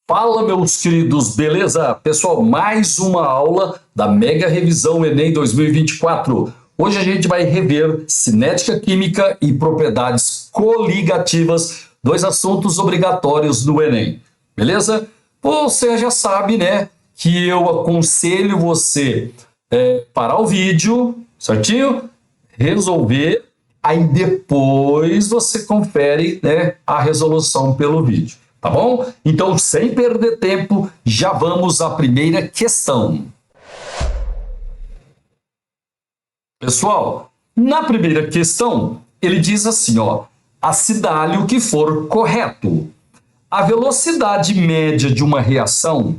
Fala, meus queridos, beleza? Pessoal, mais uma aula da Mega Revisão Enem 2024. Hoje a gente vai rever cinética química e propriedades coligativas, dois assuntos obrigatórios no Enem, beleza? Você já sabe, né, que eu aconselho você parar o vídeo, certinho? Resolver, aí depois você confere, né, a resolução pelo vídeo. Tá bom? Então, sem perder tempo, já vamos à primeira questão. Pessoal, na primeira questão, ele diz assim, ó, assinale o que for correto. A velocidade média de uma reação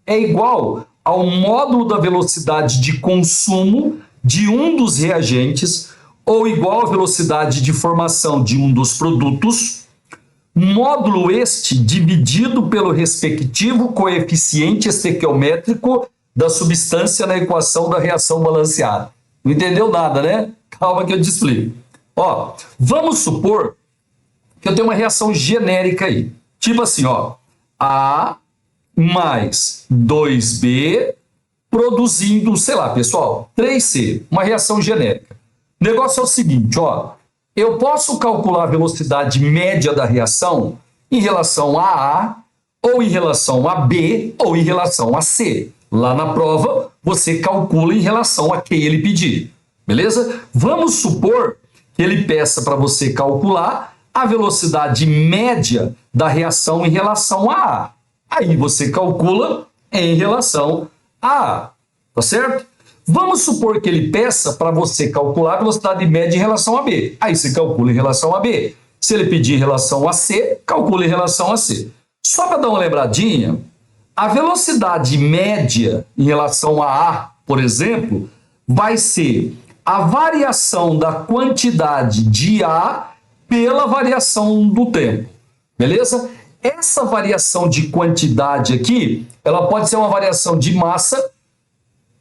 é igual ao módulo da velocidade de consumo de um dos reagentes ou igual à velocidade de formação de um dos produtos, módulo este dividido pelo respectivo coeficiente estequiométrico da substância na equação da reação balanceada. Não entendeu nada, né? Calma que eu te explico. Ó, vamos supor que eu tenho uma reação genérica aí. Tipo assim, ó, A mais 2B produzindo, sei lá, pessoal, 3C, uma reação genérica. O negócio é o seguinte, ó, eu posso calcular a velocidade média da reação em relação a A, ou em relação a B, ou em relação a C. Lá na prova, você calcula em relação a quem ele pedir, beleza? Vamos supor que ele peça para você calcular a velocidade média da reação em relação a A. Aí você calcula em relação a A, tá certo? Vamos supor que ele peça para você calcular a velocidade média em relação a B. Aí você calcula em relação a B. Se ele pedir em relação a C, calcula em relação a C. Só para dar uma lembradinha, a velocidade média em relação a A, por exemplo, vai ser a variação da quantidade de A pela variação do tempo. Beleza? Essa variação de quantidade aqui, ela pode ser uma variação de massa,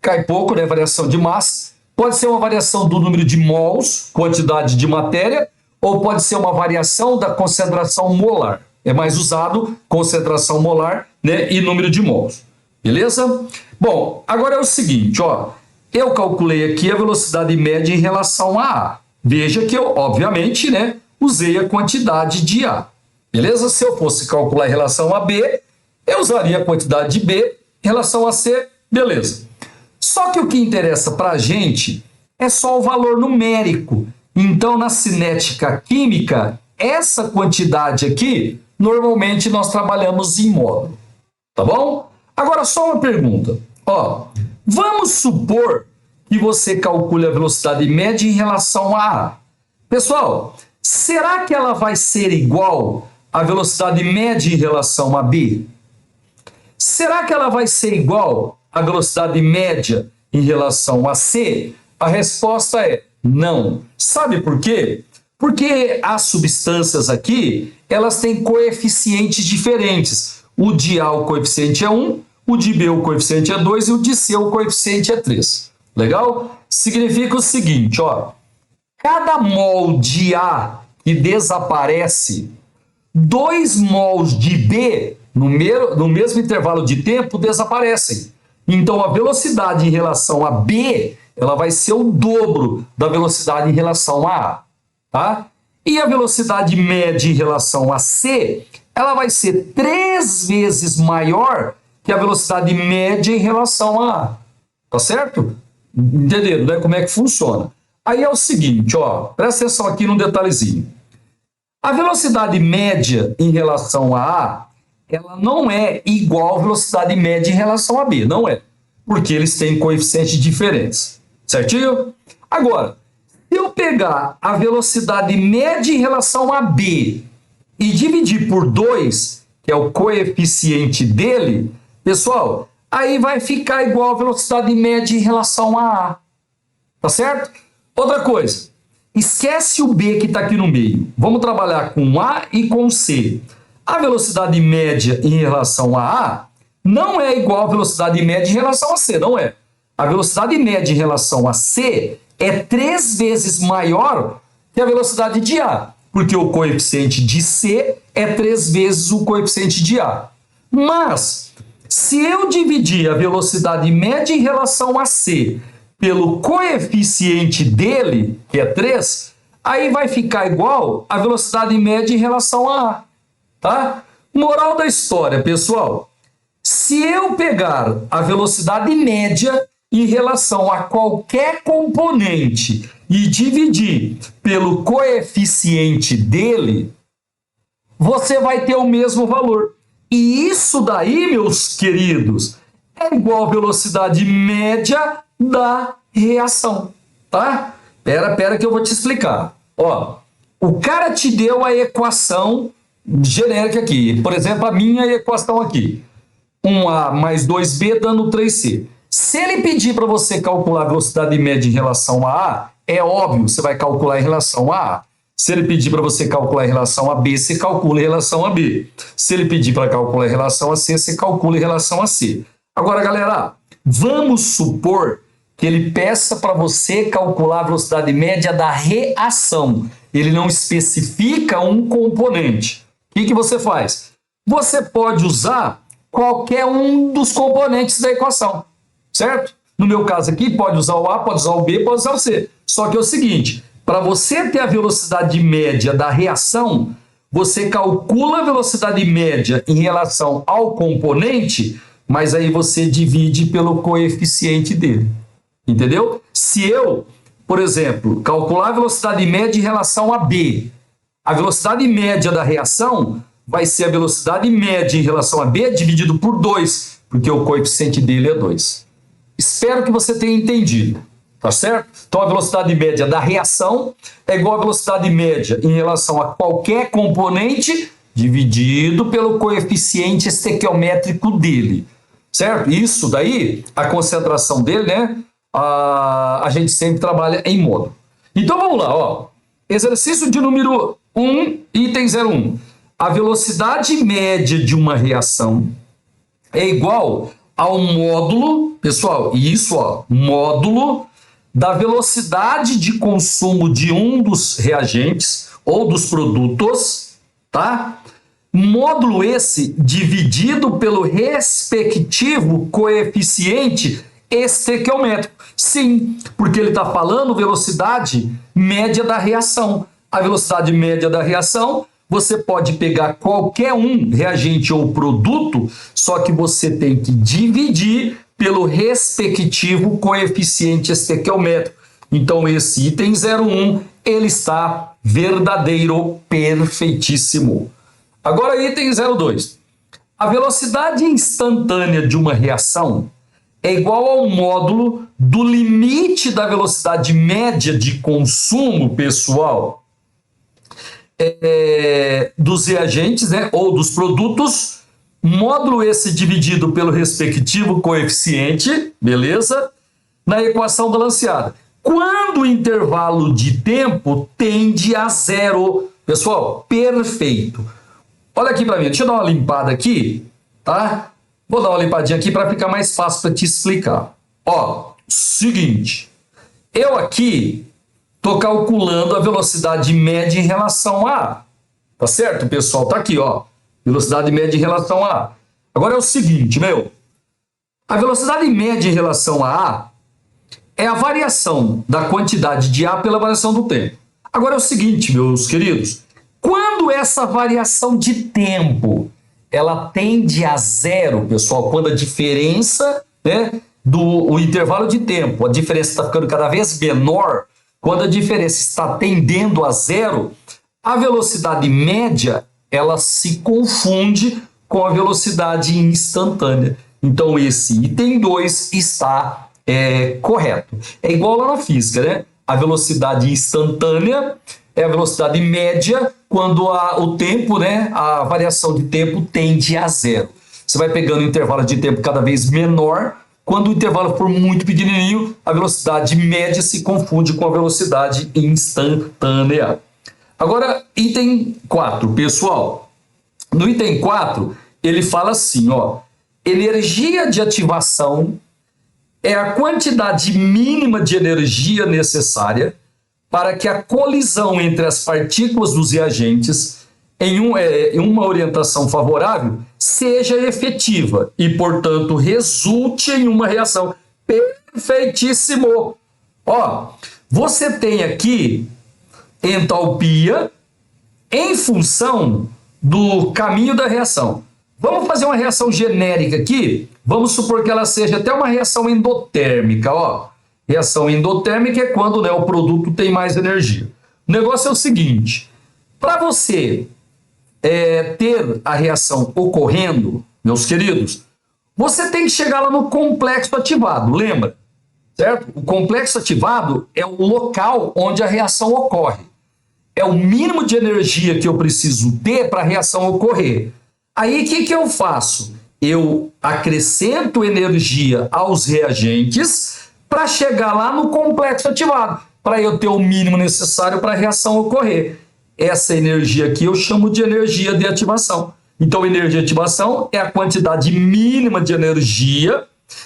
cai pouco, né? Variação de massa. Pode ser uma variação do número de mols, quantidade de matéria, ou pode ser uma variação da concentração molar. É mais usado concentração molar, né? E número de mols. Beleza? Bom, agora é o seguinte, ó. Eu calculei aqui a velocidade média em relação a A. Veja que eu, obviamente, né? Usei a quantidade de A. Beleza? Se eu fosse calcular em relação a B, eu usaria a quantidade de B em relação a C. Beleza. Só que o que interessa para a gente é só o valor numérico. Então, na cinética química, essa quantidade aqui, normalmente nós trabalhamos em módulo. Tá bom? Agora, só uma pergunta. Ó, vamos supor que você calcule a velocidade média em relação a A. Pessoal, será que ela vai ser igual à velocidade média em relação a B? Será que ela vai ser igual à velocidade média em relação a C? A resposta é não. Sabe por quê? Porque as substâncias aqui, elas têm coeficientes diferentes. O de A, o coeficiente é 1, o de B, o coeficiente é 2 e o de C, o coeficiente é 3. Legal? Significa o seguinte, ó. Cada mol de A que desaparece, 2 mols de B, no mesmo intervalo de tempo, desaparecem. Então, a velocidade em relação a B, ela vai ser o dobro da velocidade em relação a A. Tá? E a velocidade média em relação a C, ela vai ser 3 vezes maior que a velocidade média em relação a A. Tá certo? Entenderam, né? Como é que funciona? Aí é o seguinte, ó, presta atenção aqui num detalhezinho. A velocidade média em relação a A, ela não é igual à velocidade média em relação a B, não é. Porque eles têm coeficientes diferentes, certinho? Agora, se eu pegar a velocidade média em relação a B e dividir por 2, que é o coeficiente dele, pessoal, aí vai ficar igual à velocidade média em relação a A. Tá certo? Outra coisa, esquece o B que está aqui no meio. Vamos trabalhar com A e com C. A velocidade média em relação a A não é igual à velocidade média em relação a C, não é. A velocidade média em relação a C é 3 vezes maior que a velocidade de A, porque o coeficiente de C é 3 vezes o coeficiente de A. Mas, se eu dividir a velocidade média em relação a c pelo coeficiente dele, que é 3, aí vai ficar igual a velocidade média em relação a A, tá? Moral da história, pessoal. Se eu pegar a velocidade média em relação a qualquer componente e dividir pelo coeficiente dele, você vai ter o mesmo valor. E isso daí, meus queridos, é igual a velocidade média da reação, tá? Pera que eu vou te explicar. Ó, o cara te deu a equação genérica aqui. Por exemplo, a minha equação aqui. 1A mais 2B dando 3C. Se ele pedir para você calcular a velocidade média em relação a A, é óbvio, você vai calcular em relação a A. Se ele pedir para você calcular em relação a B, você calcula em relação a B. Se ele pedir para calcular em relação a C, você calcula em relação a C. Agora, galera, vamos supor que ele peça para você calcular a velocidade média da reação. Ele não especifica um componente. O que você faz? Você pode usar qualquer um dos componentes da equação, certo? No meu caso aqui, pode usar o A, pode usar o B, pode usar o C. Só que é o seguinte, para você ter a velocidade média da reação, você calcula a velocidade média em relação ao componente, mas aí você divide pelo coeficiente dele. Entendeu? Se eu, por exemplo, calcular a velocidade média em relação a B, a velocidade média da reação vai ser a velocidade média em relação a B dividido por 2, porque o coeficiente dele é 2. Espero que você tenha entendido, tá certo? Então a velocidade média da reação é igual à velocidade média em relação a qualquer componente dividido pelo coeficiente estequiométrico dele, certo? Isso daí, a concentração dele, né? A gente sempre trabalha em módulo. Então vamos lá, ó. Exercício de número 1, item 01. A velocidade média de uma reação é igual ao módulo, pessoal, isso, ó, módulo da velocidade de consumo de um dos reagentes ou dos produtos, tá? Módulo esse dividido pelo respectivo coeficiente estequiométrico. Sim, porque ele está falando velocidade média da reação. A velocidade média da reação, você pode pegar qualquer um reagente ou produto, só que você tem que dividir pelo respectivo coeficiente estequiométrico. Então, esse item 01, ele está verdadeiro, perfeitíssimo. Agora, item 02. A velocidade instantânea de uma reação é igual ao módulo do limite da velocidade média de consumo, pessoal, dos reagentes, né, ou dos produtos, módulo esse dividido pelo respectivo coeficiente, beleza? Na equação balanceada. Quando o intervalo de tempo tende a zero, pessoal, perfeito. Olha aqui para mim, deixa eu dar uma limpada aqui, tá? Vou dar uma limpadinha aqui para ficar mais fácil para te explicar. Ó, seguinte, eu aqui tô calculando a velocidade média em relação a A, tá certo, pessoal? Tá aqui, ó, velocidade média em relação a A. Agora é o seguinte, a velocidade média em relação a A é a variação da quantidade de A pela variação do tempo. Agora é o seguinte, meus queridos, quando essa variação de tempo ela tende a zero, pessoal, quando a diferença, né, o intervalo de tempo, a diferença está ficando cada vez menor, quando a diferença está tendendo a zero, a velocidade média ela se confunde com a velocidade instantânea. Então, esse item 2 está correto. É igual lá na física, né? A velocidade instantânea é a velocidade média quando o tempo, né, a variação de tempo tende a zero. Você vai pegando um intervalo de tempo cada vez menor. Quando o intervalo for muito pequenininho, a velocidade média se confunde com a velocidade instantânea. Agora, item 4, pessoal. No item 4, ele fala assim, ó, energia de ativação é a quantidade mínima de energia necessária para que a colisão entre as partículas dos reagentes em uma orientação favorável seja efetiva e, portanto, resulte em uma reação. Perfeitíssimo! Ó, você tem aqui entalpia em função do caminho da reação. Vamos fazer uma reação genérica aqui. Vamos supor que ela seja até uma reação endotérmica. Ó. Reação endotérmica é quando, né, o produto tem mais energia. O negócio é o seguinte: para você ter a reação ocorrendo, meus queridos, você tem que chegar lá no complexo ativado, lembra? Certo? O complexo ativado é o local onde a reação ocorre. É o mínimo de energia que eu preciso ter para a reação ocorrer. Aí, o que eu faço? Eu acrescento energia aos reagentes para chegar lá no complexo ativado, para eu ter o mínimo necessário para a reação ocorrer. Essa energia aqui eu chamo de energia de ativação. Então, energia de ativação é a quantidade mínima de energia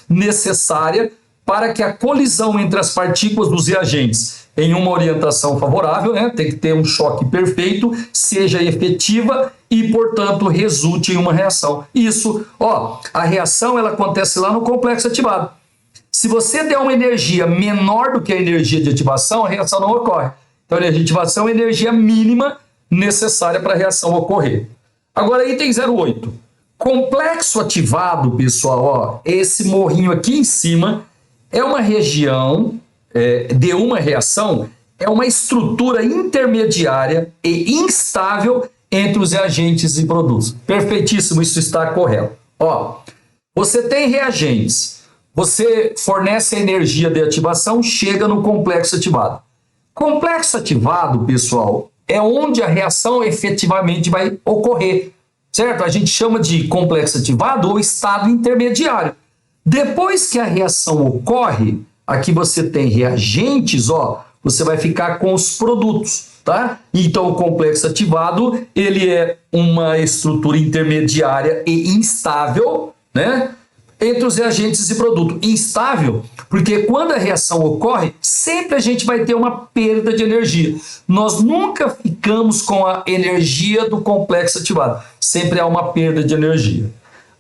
necessária para que a colisão entre as partículas dos reagentes em uma orientação favorável, né, tem que ter um choque perfeito, seja efetiva e, portanto, resulte em uma reação. Isso, ó, a reação ela acontece lá no complexo ativado. Se você der uma energia menor do que a energia de ativação, a reação não ocorre. Então, a energia de ativação é a energia mínima necessária para a reação ocorrer. Agora, item 08. Complexo ativado, pessoal, ó, esse morrinho aqui em cima é uma região de uma reação, é uma estrutura intermediária e instável entre os reagentes e produtos. Perfeitíssimo, isso está correto. Ó, você tem reagentes, você fornece a energia de ativação, chega no complexo ativado. Complexo ativado, pessoal, é onde a reação efetivamente vai ocorrer, certo? A gente chama de complexo ativado ou estado intermediário. Depois que a reação ocorre, aqui você tem reagentes, ó, você vai ficar com os produtos, tá? Então, o complexo ativado, ele é uma estrutura intermediária e instável, né? Entre os reagentes e produto. Instável, porque quando a reação ocorre, sempre a gente vai ter uma perda de energia. Nós nunca ficamos com a energia do complexo ativado. Sempre há uma perda de energia.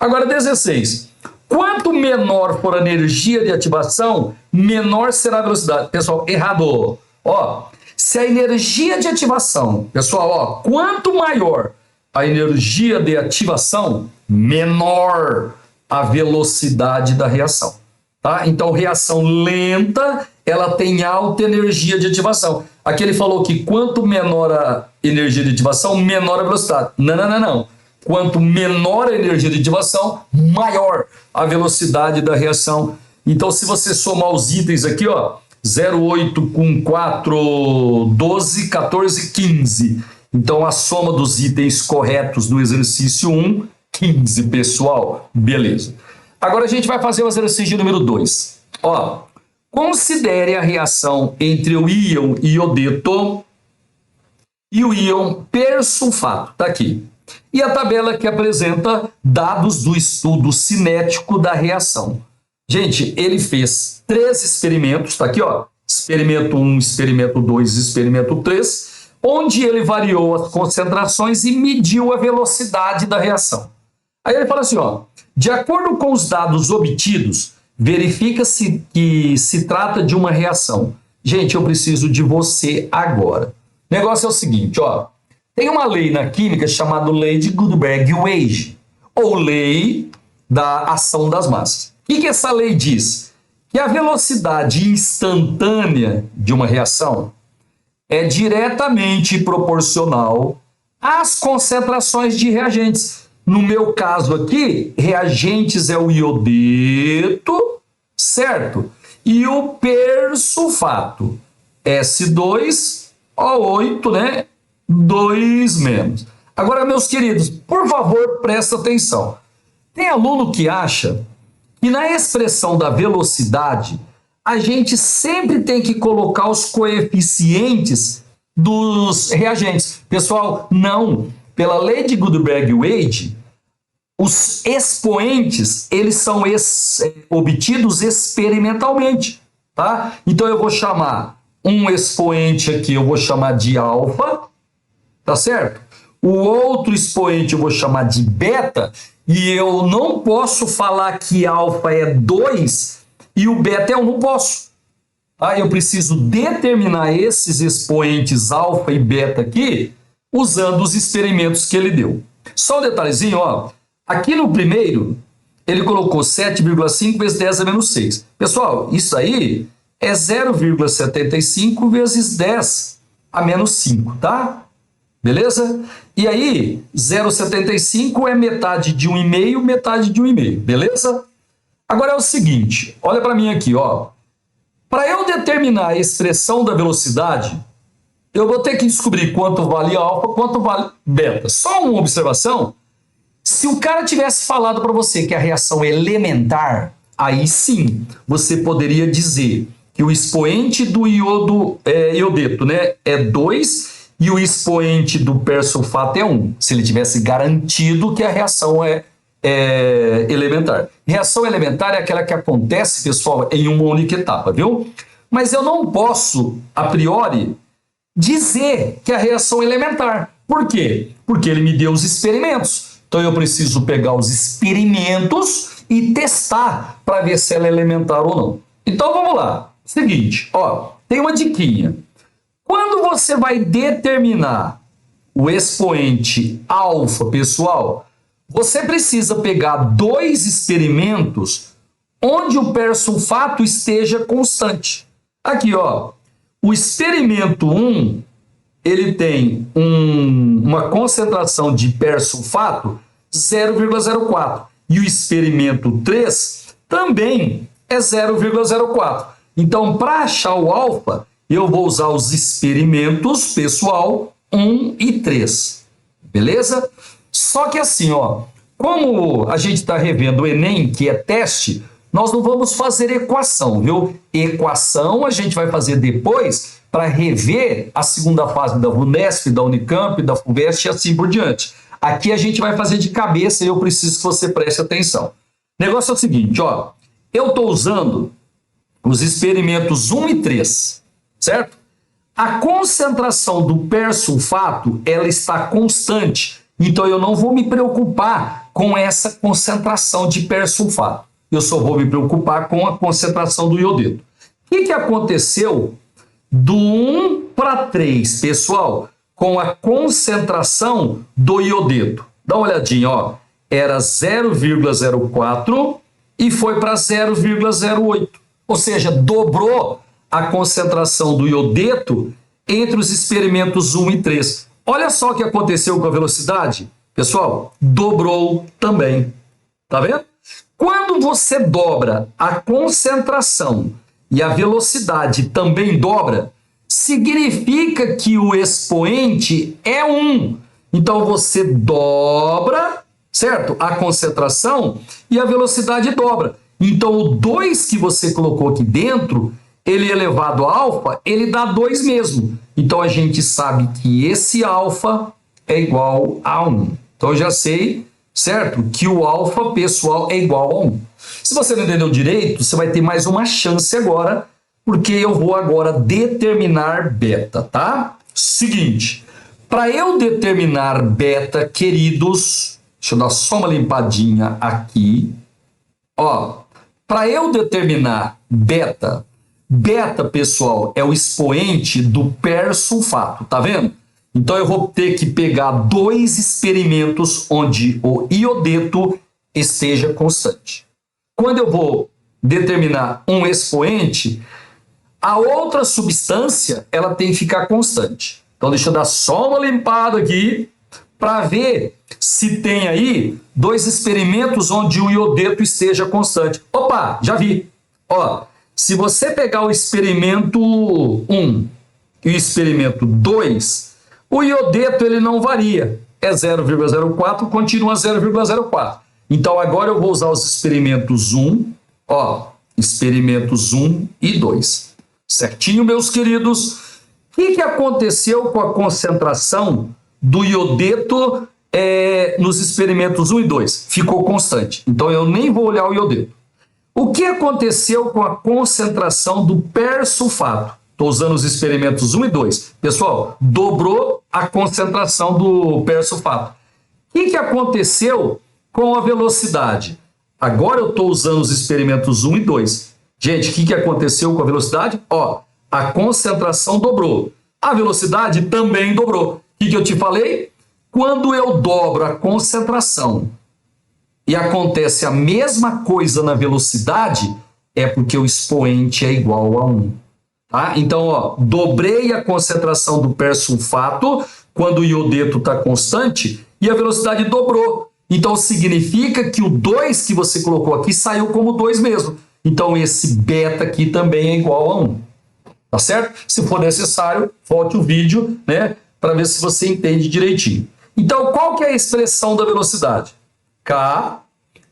Agora, 16. Quanto menor for a energia de ativação, menor será a velocidade. Pessoal, errado. Ó, se a energia de ativação, pessoal, ó, quanto maior a energia de ativação, menor a velocidade da reação. Tá? Então, reação lenta, ela tem alta energia de ativação. Aqui ele falou que quanto menor a energia de ativação, menor a velocidade. Não. Quanto menor a energia de ativação, maior a velocidade da reação. Então, se você somar os itens aqui, ó, 0,8 com 4, 12, 14, 15. Então, a soma dos itens corretos do exercício 1, 15, pessoal. Beleza. Agora, a gente vai fazer o exercício número 2. Ó, considere a reação entre o íon iodeto e o íon persulfato. Tá aqui. E a tabela que apresenta dados do estudo cinético da reação. Gente, ele fez 3 experimentos, tá aqui, ó. Experimento 1, experimento 2, experimento 3, onde ele variou as concentrações e mediu a velocidade da reação. Aí ele fala assim, ó, de acordo com os dados obtidos, verifica-se que se trata de uma reação. Gente, eu preciso de você agora. O negócio é o seguinte, ó. Tem uma lei na química chamada lei de Gutenberg-Wage, ou lei da ação das massas. O que essa lei diz? Que a velocidade instantânea de uma reação é diretamente proporcional às concentrações de reagentes. No meu caso aqui, reagentes é o iodeto, certo? E o persulfato, S2O8, né? 2 menos. Agora, meus queridos, por favor, presta atenção. Tem aluno que acha que na expressão da velocidade, a gente sempre tem que colocar os coeficientes dos reagentes. Pessoal, não. Pela lei de Gutenberg-Wage, os expoentes, eles são obtidos experimentalmente, tá? Então, eu vou chamar um expoente aqui, eu vou chamar de alfa, tá certo? o outro expoente eu vou chamar de beta, e eu não posso falar que alfa é 2 e o beta é 1, não posso. Eu preciso determinar esses expoentes alfa e beta aqui usando os experimentos que ele deu. Só um detalhezinho, ó. Aqui no primeiro, ele colocou 7,5 vezes 10 a menos 6. Pessoal, isso aí é 0,75 vezes 10 a menos 5, tá? Beleza? E aí, 0,75 é metade de 1,5, metade de 1,5, beleza? Agora é o seguinte, olha para mim aqui, ó. Para eu determinar a expressão da velocidade, eu vou ter que descobrir quanto vale alfa, quanto vale beta. Só uma observação, se o cara tivesse falado para você que a reação é elementar, aí sim, você poderia dizer que o expoente do iodeto, né, é 2 e o expoente do persulfato é 1, se ele tivesse garantido que a reação é elementar. Reação elementar é aquela que acontece, pessoal, em uma única etapa, viu? Mas eu não posso, a priori, dizer que a reação é elementar. Por quê? Porque ele me deu os experimentos. Então eu preciso pegar os experimentos e testar para ver se ela é elementar ou não. Então vamos lá. Seguinte, ó, tem uma diquinha. Quando você vai determinar o expoente alfa, pessoal, você precisa pegar 2 experimentos onde o persulfato esteja constante. Aqui, ó, o experimento 1, ele tem uma concentração de persulfato 0,04. E o experimento 3 também é 0,04. Então, para achar o alfa, eu vou usar os experimentos, pessoal, 1 e 3. Beleza? Só que assim, ó, como a gente está revendo o Enem, que é teste, nós não vamos fazer equação, viu? Equação a gente vai fazer depois para rever a segunda fase da VUNESP, da Unicamp, da FUVEST e assim por diante. Aqui a gente vai fazer de cabeça e eu preciso que você preste atenção. O negócio é o seguinte, ó, eu estou usando os experimentos 1 e 3, certo? A concentração do persulfato, ela está constante. Então, eu não vou me preocupar com essa concentração de persulfato. Eu só vou me preocupar com a concentração do iodeto. O que aconteceu do 1 para 3, pessoal, com a concentração do iodeto? Dá uma olhadinha, ó. Era 0,04 e foi para 0,08. Ou seja, dobrou a concentração do iodeto entre os experimentos 1 e 3. Olha só o que aconteceu com a velocidade. Pessoal, dobrou também. Tá vendo? Quando você dobra a concentração e a velocidade também dobra, significa que o expoente é 1. Então, você dobra, certo? A concentração e a velocidade dobra. Então, o 2 que você colocou aqui dentro, ele elevado a alfa, ele dá 2 mesmo. Então, a gente sabe que esse alfa é igual a 1. Então, eu já sei, certo? Que o alfa, pessoal, é igual a 1. Se você não entendeu direito, você vai ter mais uma chance agora, porque eu vou agora determinar beta, tá? Seguinte, para eu determinar beta, queridos, deixa eu dar só uma limpadinha aqui. Ó, para eu determinar beta, pessoal, é o expoente do persulfato, tá vendo? Então eu vou ter que pegar 2 experimentos onde o iodeto esteja constante. Quando eu vou determinar um expoente, a outra substância ela tem que ficar constante. Então deixa eu dar só uma limpada aqui para ver se tem aí 2 experimentos onde o iodeto esteja constante. Opa, já vi. Ó, se você pegar o experimento 1 e o experimento 2, o iodeto ele não varia. É 0,04, continua 0,04. Então agora eu vou usar os experimentos 1, ó, experimentos 1 e 2. Certinho, meus queridos? O que aconteceu com a concentração do iodeto nos experimentos 1 e 2? Ficou constante. Então eu nem vou olhar o iodeto. O que aconteceu com a concentração do persulfato? Estou usando os experimentos 1 e 2. Pessoal, dobrou a concentração do persulfato. O que aconteceu com a velocidade? Agora eu estou usando os experimentos 1 e 2. Gente, o que aconteceu com a velocidade? Ó, a concentração dobrou. A velocidade também dobrou. O que eu te falei? Quando eu dobro a concentração e acontece a mesma coisa na velocidade, é porque o expoente é igual a 1. Tá? Então, ó, dobrei a concentração do persulfato quando o iodeto está constante e a velocidade dobrou. Então, significa que o 2 que você colocou aqui saiu como 2 mesmo. Então, esse beta aqui também é igual a 1. Tá certo? Se for necessário, volte o vídeo, né, para ver se você entende direitinho. Então, qual que é a expressão da velocidade? K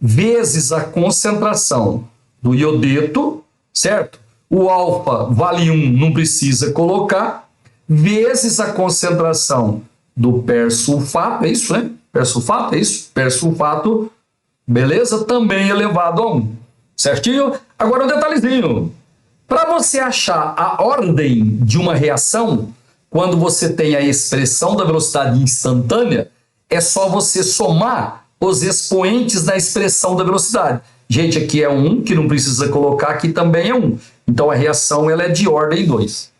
vezes a concentração do iodeto, certo? O alfa vale 1, não precisa colocar, vezes a concentração do persulfato, é isso, né? Persulfato, é isso? Persulfato, beleza? Também elevado a 1, certinho? Agora um detalhezinho. Para você achar a ordem de uma reação, quando você tem a expressão da velocidade instantânea, é só você somar os expoentes da expressão da velocidade. Gente, aqui é 1, que não precisa colocar, aqui também é 1. Então, a reação ela é de ordem 2.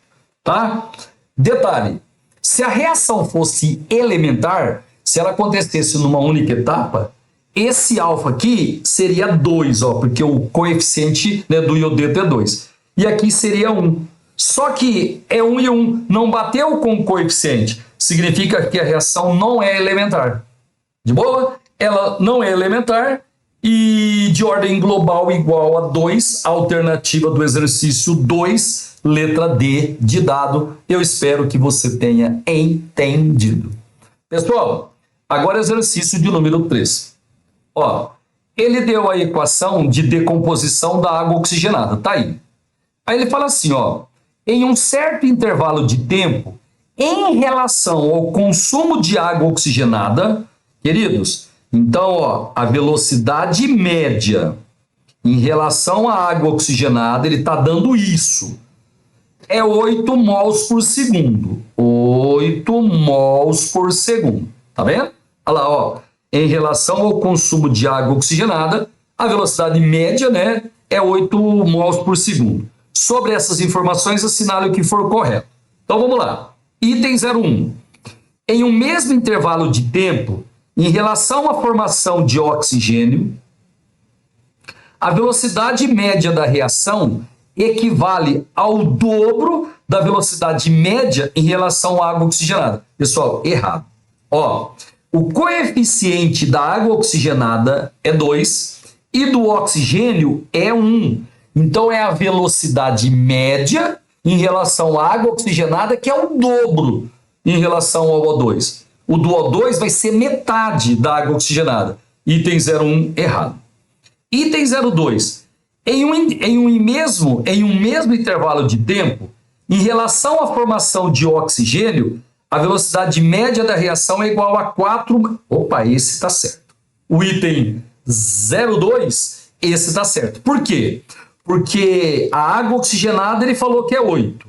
Tá? Detalhe, se a reação fosse elementar, se ela acontecesse numa única etapa, esse alfa aqui seria 2, ó, porque o coeficiente, né, do iodeto é 2. E aqui seria 1. Só que é 1 e 1, não bateu com o coeficiente. Significa que a reação não é elementar. De boa? Ela não é elementar e de ordem global igual a 2, alternativa do exercício 2, letra D de dado. Eu espero que você tenha entendido. Pessoal, agora exercício de número 3. Ó, ele deu a equação de decomposição da água oxigenada, tá aí. Aí ele fala assim, ó, em um certo intervalo de tempo, em relação ao consumo de água oxigenada, queridos, então, ó, a velocidade média em relação à água oxigenada, ele está dando isso. É 8 mols por segundo. 8 mols por segundo. Tá vendo? Olha lá, ó. Em relação ao consumo de água oxigenada, a velocidade média, né, é 8 mols por segundo. Sobre essas informações, assinale o que for correto. Então, vamos lá. Item 01. Em um mesmo intervalo de tempo, em relação à formação de oxigênio, a velocidade média da reação equivale ao dobro da velocidade média em relação à água oxigenada. Pessoal, errado. Ó, o coeficiente da água oxigenada é 2 e do oxigênio é 1. Então, é a velocidade média em relação à água oxigenada, que é o dobro em relação ao O2. O do O2 vai ser metade da água oxigenada. Item 01, errado. Item 02. Em um mesmo intervalo de tempo, em relação à formação de oxigênio, a velocidade média da reação é igual a 4... Opa, esse está certo. O item 02, esse está certo. Por quê? Porque a água oxigenada ele falou que é 8.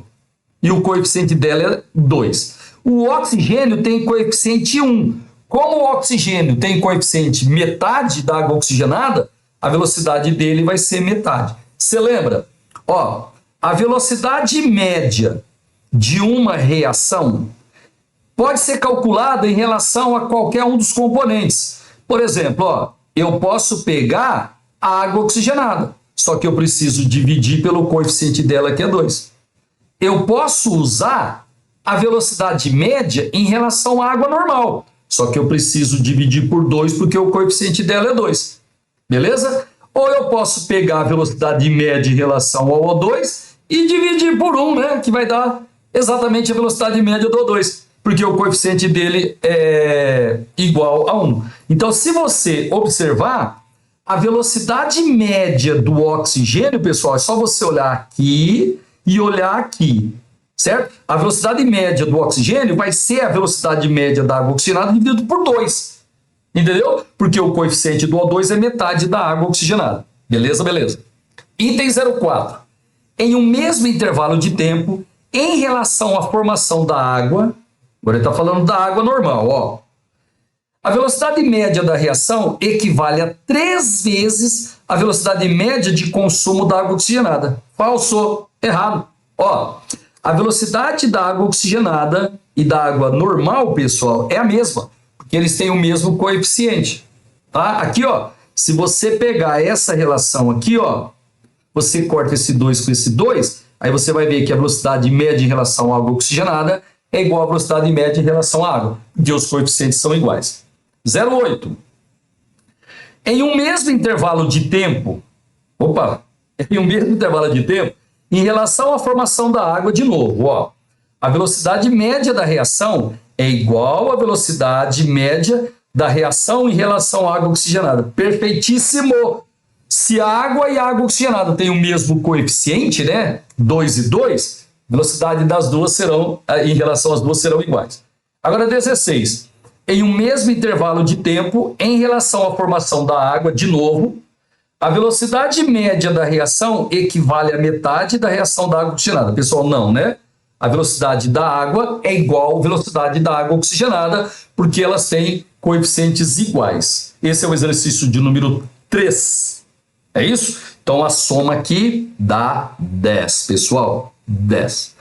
E o coeficiente dela é 2. O oxigênio tem coeficiente 1. Como o oxigênio tem coeficiente metade da água oxigenada, a velocidade dele vai ser metade. Você lembra? Ó, a velocidade média de uma reação pode ser calculada em relação a qualquer um dos componentes. Por exemplo, ó, eu posso pegar a água oxigenada, só que eu preciso dividir pelo coeficiente dela, que é 2. Eu posso usar a velocidade média em relação à água normal, só que eu preciso dividir por 2 porque o coeficiente dela é 2. Beleza? Ou eu posso pegar a velocidade média em relação ao O2 e dividir por 1, né? Que vai dar exatamente a velocidade média do O2, porque o coeficiente dele é igual a 1. Então, se você observar, a velocidade média do oxigênio, pessoal, é só você olhar aqui e olhar aqui, certo? A velocidade média do oxigênio vai ser a velocidade média da água oxigenada dividido por 2. Entendeu? Porque o coeficiente do O2 é metade da água oxigenada. Beleza? Beleza. Item 04. Em um mesmo intervalo de tempo, em relação à formação da água, agora ele está falando da água normal, ó. A velocidade média da reação equivale a 3 vezes a velocidade média de consumo da água oxigenada. Falso, errado. Ó, a velocidade da água oxigenada e da água normal, pessoal, é a mesma, porque eles têm o mesmo coeficiente. Tá? Aqui, ó, se você pegar essa relação aqui, ó, você corta esse 2 com esse 2, aí você vai ver que a velocidade média em relação à água oxigenada é igual à velocidade média em relação à água, porque os coeficientes são iguais. 0,8. Em um mesmo intervalo de tempo, em relação à formação da água, de novo, ó, a velocidade média da reação é igual à velocidade média da reação em relação à água oxigenada. Perfeitíssimo! Se a água e a água oxigenada têm o mesmo coeficiente, né, 2 e 2, a velocidade das duas serão, em relação às duas, serão iguais. Agora, 16. Em um mesmo intervalo de tempo, em relação à formação da água, de novo, a velocidade média da reação equivale à metade da reação da água oxigenada. Pessoal, não, né? A velocidade da água é igual à velocidade da água oxigenada, porque elas têm coeficientes iguais. Esse é o exercício de número 3. É isso? Então, a soma aqui dá 10, pessoal. 10.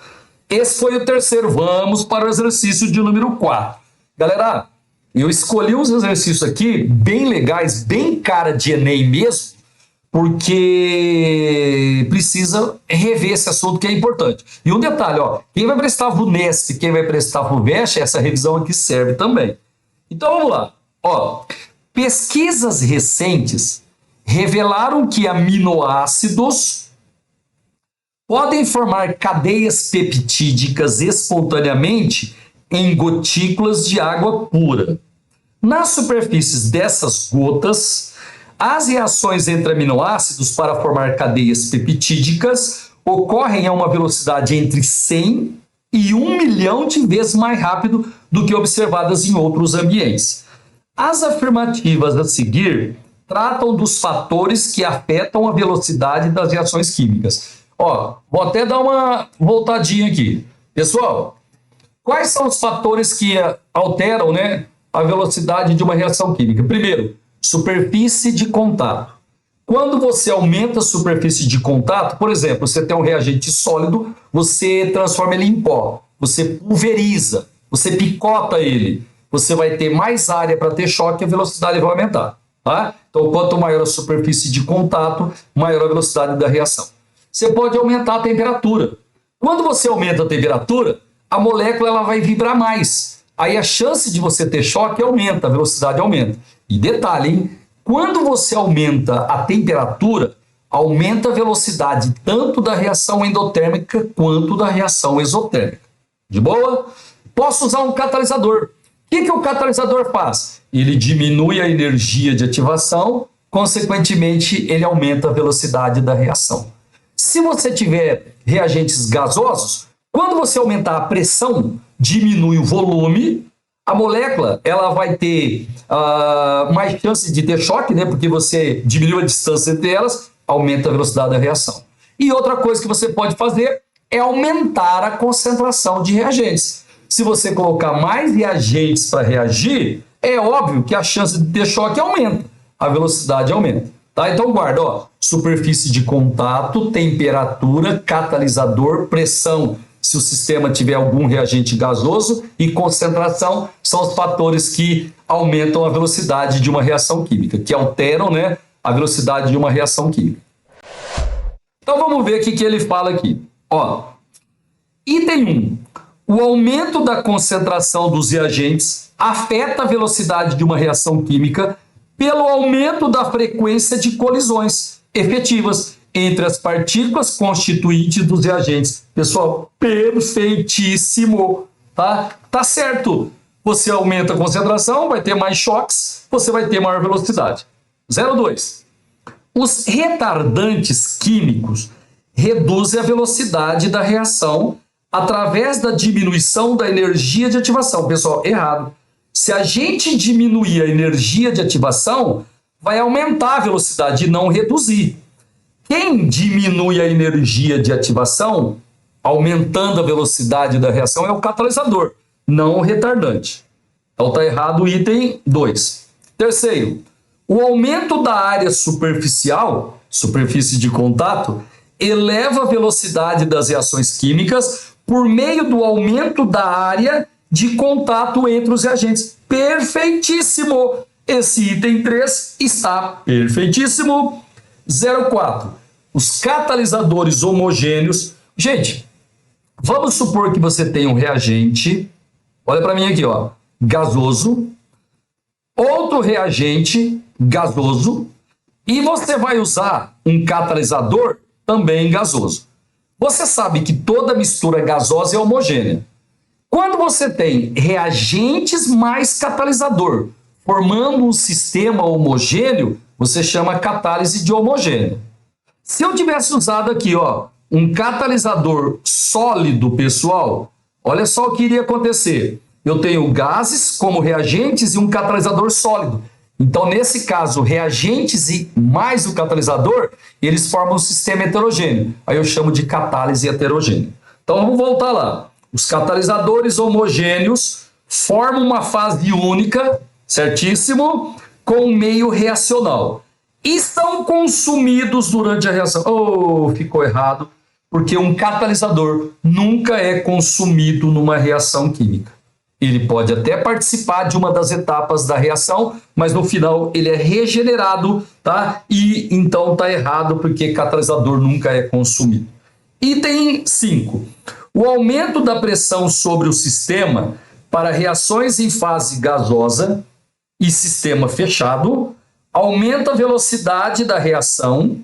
Esse foi o terceiro. Vamos para o exercício de número 4. Galera, eu escolhi uns exercícios aqui bem legais, bem cara de Enem mesmo, porque precisa rever esse assunto que é importante. E um detalhe, ó, quem vai prestar VUNESP, quem vai prestar VUVEST, essa revisão aqui serve também. Então vamos lá. Ó, pesquisas recentes revelaram que aminoácidos podem formar cadeias peptídicas espontaneamente em gotículas de água pura. Nas superfícies dessas gotas, as reações entre aminoácidos para formar cadeias peptídicas ocorrem a uma velocidade entre 100 e 1 milhão de vezes mais rápido do que observadas em outros ambientes. As afirmativas a seguir tratam dos fatores que afetam a velocidade das reações químicas. Ó, vou até dar uma voltadinha aqui. Pessoal, quais são os fatores que alteram, né, a velocidade de uma reação química? Primeiro, superfície de contato. Quando você aumenta a superfície de contato, por exemplo, você tem um reagente sólido, você transforma ele em pó, você pulveriza, você picota ele, você vai ter mais área para ter choque e a velocidade vai aumentar. Tá? Então, quanto maior a superfície de contato, maior a velocidade da reação. Você pode aumentar a temperatura. Quando você aumenta a temperatura, a molécula ela vai vibrar mais. Aí a chance de você ter choque aumenta, a velocidade aumenta. E detalhe, hein? Quando você aumenta a temperatura, aumenta a velocidade tanto da reação endotérmica quanto da reação exotérmica. De boa? Posso usar um catalisador. O que o catalisador faz? Ele diminui a energia de ativação, consequentemente, ele aumenta a velocidade da reação. Se você tiver reagentes gasosos, quando você aumentar a pressão, diminui o volume, a molécula ela vai ter mais chance de ter choque, né? Porque você diminuiu a distância entre elas, aumenta a velocidade da reação. E outra coisa que você pode fazer é aumentar a concentração de reagentes. Se você colocar mais reagentes para reagir, é óbvio que a chance de ter choque aumenta, a velocidade aumenta. Tá? Então guarda, ó, superfície de contato, temperatura, catalisador, pressão, se o sistema tiver algum reagente gasoso, e concentração são os fatores que aumentam a velocidade de uma reação química, que alteram, né, a velocidade de uma reação química. Então vamos ver o que ele fala aqui. Ó, item 1. O aumento da concentração dos reagentes afeta a velocidade de uma reação química pelo aumento da frequência de colisões efetivas entre as partículas constituintes dos reagentes. Pessoal, perfeitíssimo, tá? Tá certo. Você aumenta a concentração, vai ter mais choques, você vai ter maior velocidade. 0,2. Os retardantes químicos reduzem a velocidade da reação através da diminuição da energia de ativação. Pessoal, errado. Se a gente diminuir a energia de ativação, vai aumentar a velocidade e não reduzir. Quem diminui a energia de ativação aumentando a velocidade da reação, é o catalisador, não o retardante. Então está errado o item 2. Terceiro, o aumento da área superficial, superfície de contato, eleva a velocidade das reações químicas por meio do aumento da área de contato entre os reagentes. Perfeitíssimo! Esse item 3 está perfeitíssimo. 04. Os catalisadores homogêneos. Gente, vamos supor que você tem um reagente, olha para mim aqui, ó, gasoso, outro reagente gasoso, e você vai usar um catalisador também gasoso. Você sabe que toda mistura gasosa é homogênea. Quando você tem reagentes mais catalisador, formando um sistema homogêneo, você chama catálise de homogêneo. Se eu tivesse usado aqui, ó, um catalisador sólido, pessoal, olha só o que iria acontecer. Eu tenho gases como reagentes e um catalisador sólido. Então, nesse caso, reagentes e mais o catalisador, eles formam um sistema heterogêneo. Aí eu chamo de catálise heterogênea. Então, vamos voltar lá. Os catalisadores homogêneos formam uma fase única, certíssimo, com um meio reacional. E são consumidos durante a reação. Oh, ficou errado, porque um catalisador nunca é consumido numa reação química. Ele pode até participar de uma das etapas da reação, mas no final ele é regenerado, tá? E então tá errado, porque catalisador nunca é consumido. Item 5. O aumento da pressão sobre o sistema para reações em fase gasosa e sistema fechado aumenta a velocidade da reação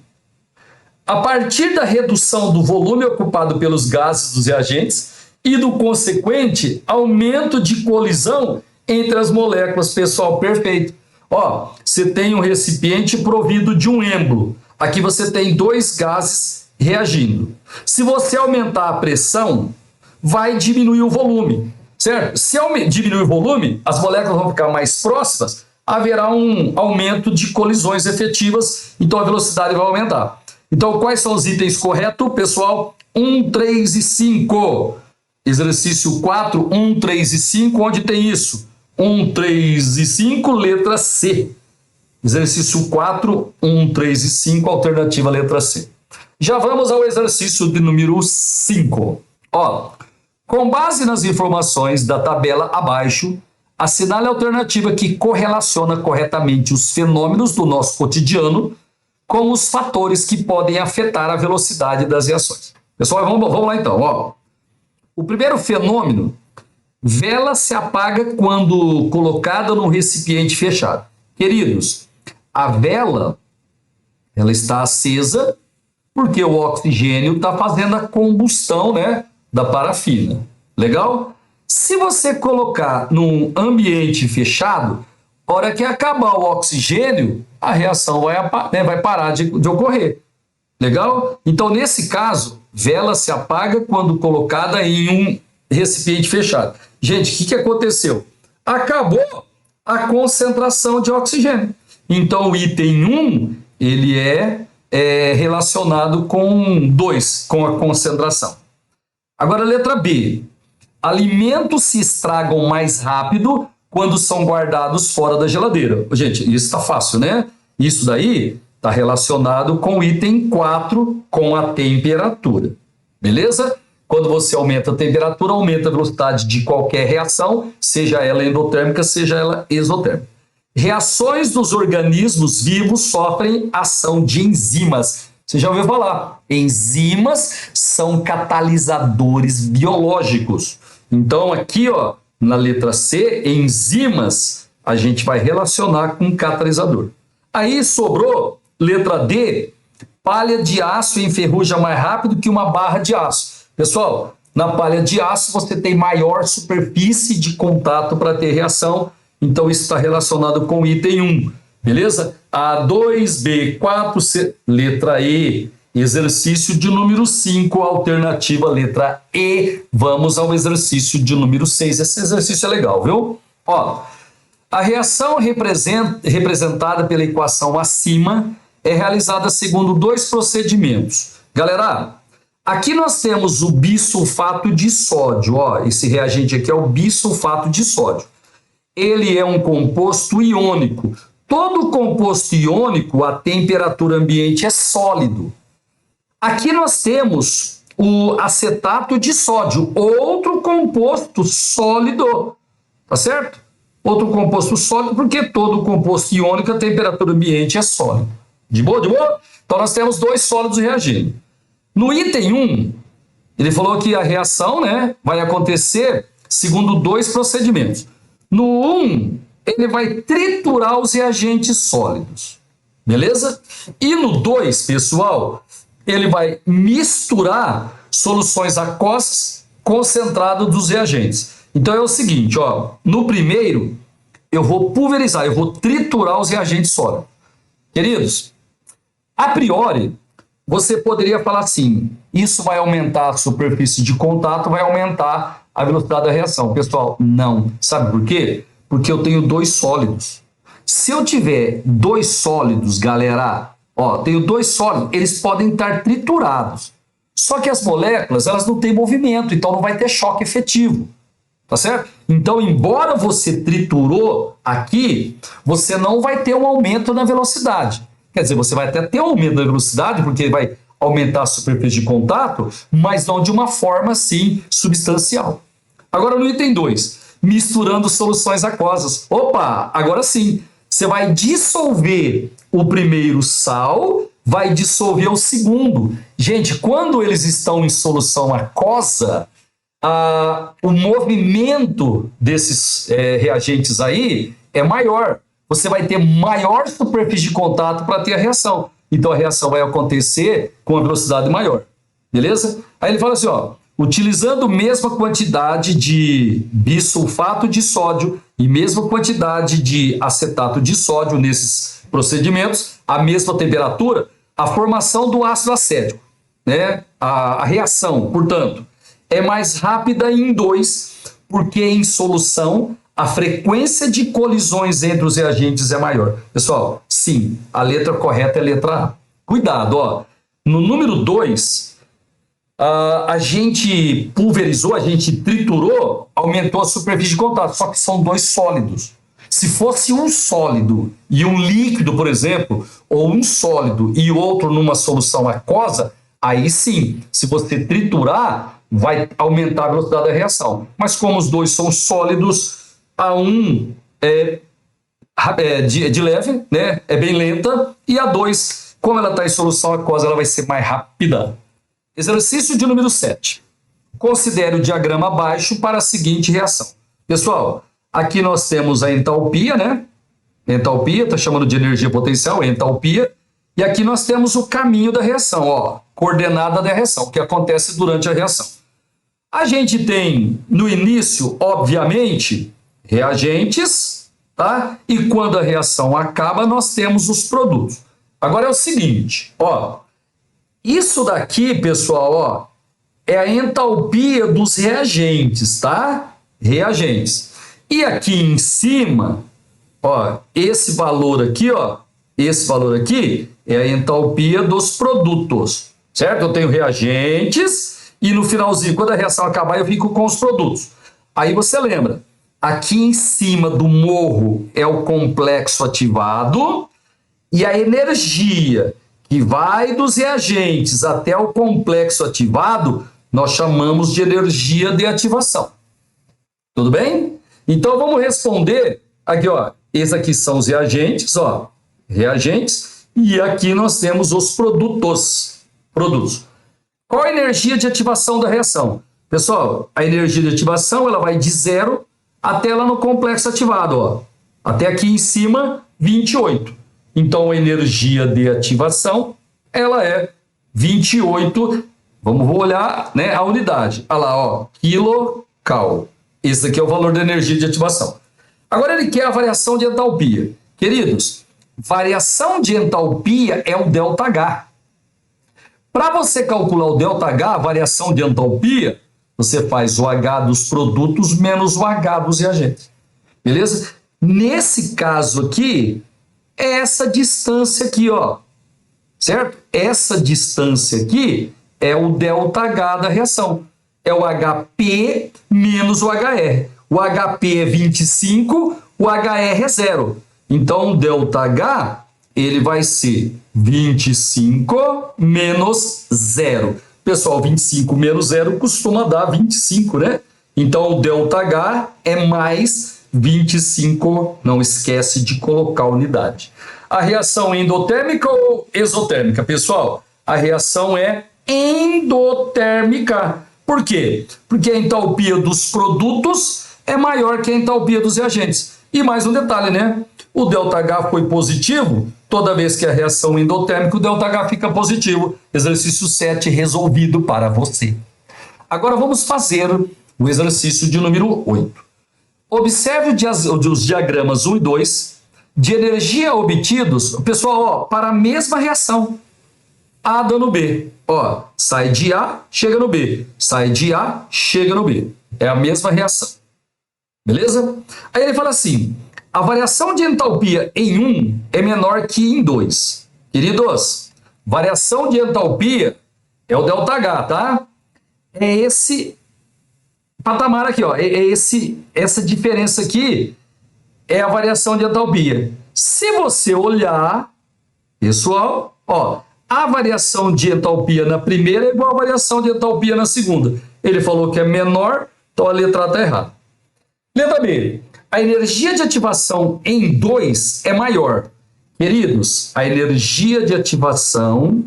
a partir da redução do volume ocupado pelos gases dos reagentes e do consequente aumento de colisão entre as moléculas. Pessoal, perfeito. Ó, você tem um recipiente provido de um êmbolo. Aqui você tem dois gases reagindo. Se você aumentar a pressão, vai diminuir o volume, certo? Se diminuir o volume, as moléculas vão ficar mais próximas, haverá um aumento de colisões efetivas, então a velocidade vai aumentar. Então, quais são os itens corretos, pessoal? 1, 3 e 5. Exercício 4, 1, 3 e 5, onde tem isso? 1, 3 e 5, letra C. Exercício 4, 1, 3 e 5, alternativa letra C. Já vamos ao exercício de número 5. Ó, com base nas informações da tabela abaixo, assinale a alternativa que correlaciona corretamente os fenômenos do nosso cotidiano com os fatores que podem afetar a velocidade das reações. Pessoal, vamos lá então. Ó. O primeiro fenômeno, vela se apaga quando colocada num recipiente fechado. Queridos, a vela ela está acesa porque o oxigênio está fazendo a combustão, né, da parafina. Legal? Se você colocar num ambiente fechado, a hora que acabar o oxigênio, a reação vai parar de ocorrer. Legal? Então, nesse caso, vela se apaga quando colocada em um recipiente fechado. Gente, o que aconteceu? Acabou a concentração de oxigênio. Então, o item 1, ele é relacionado com 2, com a concentração. Agora, letra B. Alimentos se estragam mais rápido quando são guardados fora da geladeira. Gente, isso está fácil, né? Isso daí está relacionado com o item 4, com a temperatura. Beleza? Quando você aumenta a temperatura, aumenta a velocidade de qualquer reação, seja ela endotérmica, seja ela exotérmica. Reações dos organismos vivos sofrem ação de enzimas. Você já ouviu falar? Enzimas são catalisadores biológicos. Então, aqui, ó, na letra C, enzimas, a gente vai relacionar com catalisador. Aí sobrou, letra D, palha de aço enferruja mais rápido que uma barra de aço. Pessoal, na palha de aço você tem maior superfície de contato para ter reação, então isso está relacionado com o item 1, beleza? A2, B4, C, letra E. Exercício de número 5, alternativa letra E. Vamos ao exercício de número 6. Esse exercício é legal, viu? Ó, a reação representada pela equação acima é realizada segundo dois procedimentos. Galera, Aqui nós temos o bisulfato de sódio, ó, esse reagente aqui é o bisulfato de sódio. Ele é um composto iônico. Todo composto iônico, a temperatura ambiente é sólido. Aqui nós temos o acetato de sódio, outro composto sólido, tá certo? Outro composto sólido, porque todo composto iônico, a temperatura ambiente é sólido. De boa, de boa? Então nós temos dois sólidos reagindo. No item 1, ele falou que a reação, né, vai acontecer segundo dois procedimentos. No 1, ele vai triturar os reagentes sólidos, beleza? E no 2, pessoal, ele vai misturar soluções aquosas concentradas dos reagentes. Então é o seguinte, ó, no primeiro, eu vou pulverizar, eu vou triturar os reagentes sólidos. Queridos, a priori, você poderia falar assim, isso vai aumentar a superfície de contato, vai aumentar a velocidade da reação. Pessoal, não. Sabe por quê? Porque eu tenho dois sólidos. Se eu tiver dois sólidos, galera, ó, tenho dois sólidos, eles podem estar triturados. Só que as moléculas, elas não têm movimento, então não vai ter choque efetivo. Tá certo? Então, embora você triturou aqui, você não vai ter um aumento na velocidade. Quer dizer, você vai até ter um aumento na velocidade, porque ele vai aumentar a superfície de contato, mas não de uma forma, assim, substancial. Agora, no item 2, misturando soluções aquosas. Opa, agora sim, você vai dissolver o primeiro sal, vai dissolver o segundo. Gente, quando eles estão em solução aquosa, o movimento desses reagentes aí é maior. Você vai ter maior superfície de contato para ter a reação. Então a reação vai acontecer com a velocidade maior. Beleza? Aí ele fala assim, ó, utilizando a mesma quantidade de bisulfato de sódio e mesma quantidade de acetato de sódio nesses procedimentos, a mesma temperatura, a formação do ácido acético, né? A reação, portanto, é mais rápida em 2, porque em solução a frequência de colisões entre os reagentes é maior. Pessoal, sim, a letra correta é a letra A. Cuidado, ó. No número 2, a gente pulverizou, a gente triturou, aumentou a superfície de contato, só que são dois sólidos. Se fosse um sólido e um líquido, por exemplo, ou um sólido e outro numa solução aquosa, aí sim, se você triturar, vai aumentar a velocidade da reação. Mas como os dois são sólidos, a 1 é de leve, né? É bem lenta, e a 2, como ela está em solução aquosa, ela vai ser mais rápida. Exercício de número 7. Considere o diagrama abaixo para a seguinte reação. Pessoal, aqui nós temos a entalpia, né? Entalpia, está chamando de energia potencial, entalpia. E aqui nós temos o caminho da reação, ó, coordenada da reação, o que acontece durante a reação. A gente tem, no início, obviamente, reagentes, tá? E quando a reação acaba, nós temos os produtos. Agora é o seguinte, ó, isso daqui, pessoal, ó, é a entalpia dos reagentes, tá? Reagentes. E aqui em cima, ó, esse valor aqui, ó, esse valor aqui é a entalpia dos produtos, certo? Eu tenho reagentes e no finalzinho, quando a reação acabar, eu fico com os produtos. Aí você lembra, aqui em cima do morro é o complexo ativado e a energia que vai dos reagentes até o complexo ativado, nós chamamos de energia de ativação. Tudo bem? Então vamos responder aqui, ó. Esses aqui são os reagentes, ó. Reagentes. E aqui nós temos os produtos. Produtos. Qual a energia de ativação da reação? Pessoal, a energia de ativação ela vai de 0 até lá no complexo ativado, ó. Até aqui em cima, 28. Então a energia de ativação ela é 28. Vamos olhar, né, a unidade. Olha lá, ó, quilocal. Esse aqui é o valor da energia de ativação. Agora ele quer a variação de entalpia. Queridos, variação de entalpia é o ΔH. Para você calcular o ΔH, a variação de entalpia, você faz o H dos produtos menos o H dos reagentes. Beleza? Nesse caso aqui, é essa distância aqui, ó. Certo? Essa distância aqui é o ΔH da reação. É o HP menos o HR. O HP é 25, o HR é 0. Então, o ΔH, ele vai ser 25 menos 0. Pessoal, 25 menos 0 costuma dar 25, né? Então, o ΔH é mais 25. Não esquece de colocar a unidade. A reação endotérmica ou exotérmica? Pessoal, a reação é endotérmica. Por quê? Porque a entalpia dos produtos é maior que a entalpia dos reagentes. E mais um detalhe, né? O ΔH foi positivo, toda vez que a reação endotérmica, o ΔH fica positivo. Exercício 7 resolvido para você. Agora vamos fazer o exercício de número 8. Observe os diagramas 1 e 2 de energia obtidos, pessoal, ó, para a mesma reação. A dando B. Ó, sai de A, chega no B. Sai de A, chega no B. É a mesma reação. Beleza? Aí ele fala assim, a variação de entalpia em 1 é menor que em 2. Queridos, variação de entalpia é o ΔH, tá? É esse patamar aqui, ó. Essa diferença aqui é a variação de entalpia. Se você olhar, pessoal, ó, a variação de entalpia na primeira é igual à variação de entalpia na segunda. Ele falou que é menor, então a letra A está errada. Letra B. A energia de ativação em 2 é maior. Queridos, a energia de ativação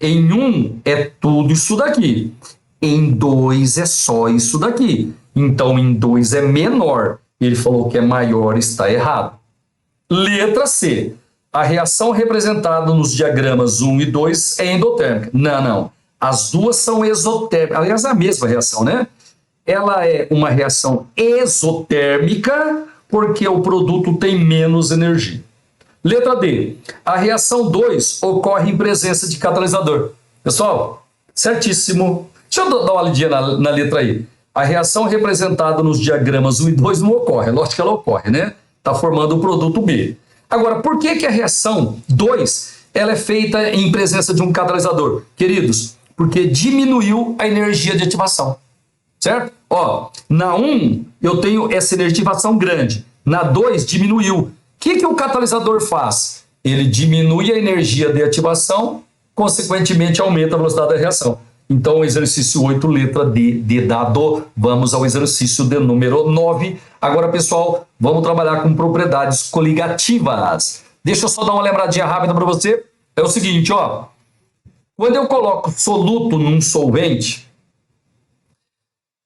em 1 é tudo isso daqui. Em 2 é só isso daqui. Então, em 2 é menor. Ele falou que é maior, está errado. Letra C. A reação representada nos diagramas 1 e 2 é endotérmica. Não. As duas são exotérmicas. Aliás, é a mesma reação, né? Ela é uma reação exotérmica porque o produto tem menos energia. Letra D. A reação 2 ocorre em presença de catalisador. Pessoal, certíssimo. Deixa eu dar uma lidinha na letra I. A reação representada nos diagramas 1 e 2 não ocorre. É lógico que ela ocorre, né? Está formando o produto B. Agora, por que a reação 2 ela é feita em presença de um catalisador? Queridos, porque diminuiu a energia de ativação. Certo? Ó, na 1 eu tenho essa energia de ativação grande. Na 2 diminuiu. O que o catalisador faz? Ele diminui a energia de ativação, consequentemente aumenta a velocidade da reação. Então, exercício 8, letra D, de dado. Vamos ao exercício de número 9. Agora, pessoal, vamos trabalhar com propriedades coligativas. Deixa eu só dar uma lembradinha rápida para você. É o seguinte, ó. Quando eu coloco soluto num solvente,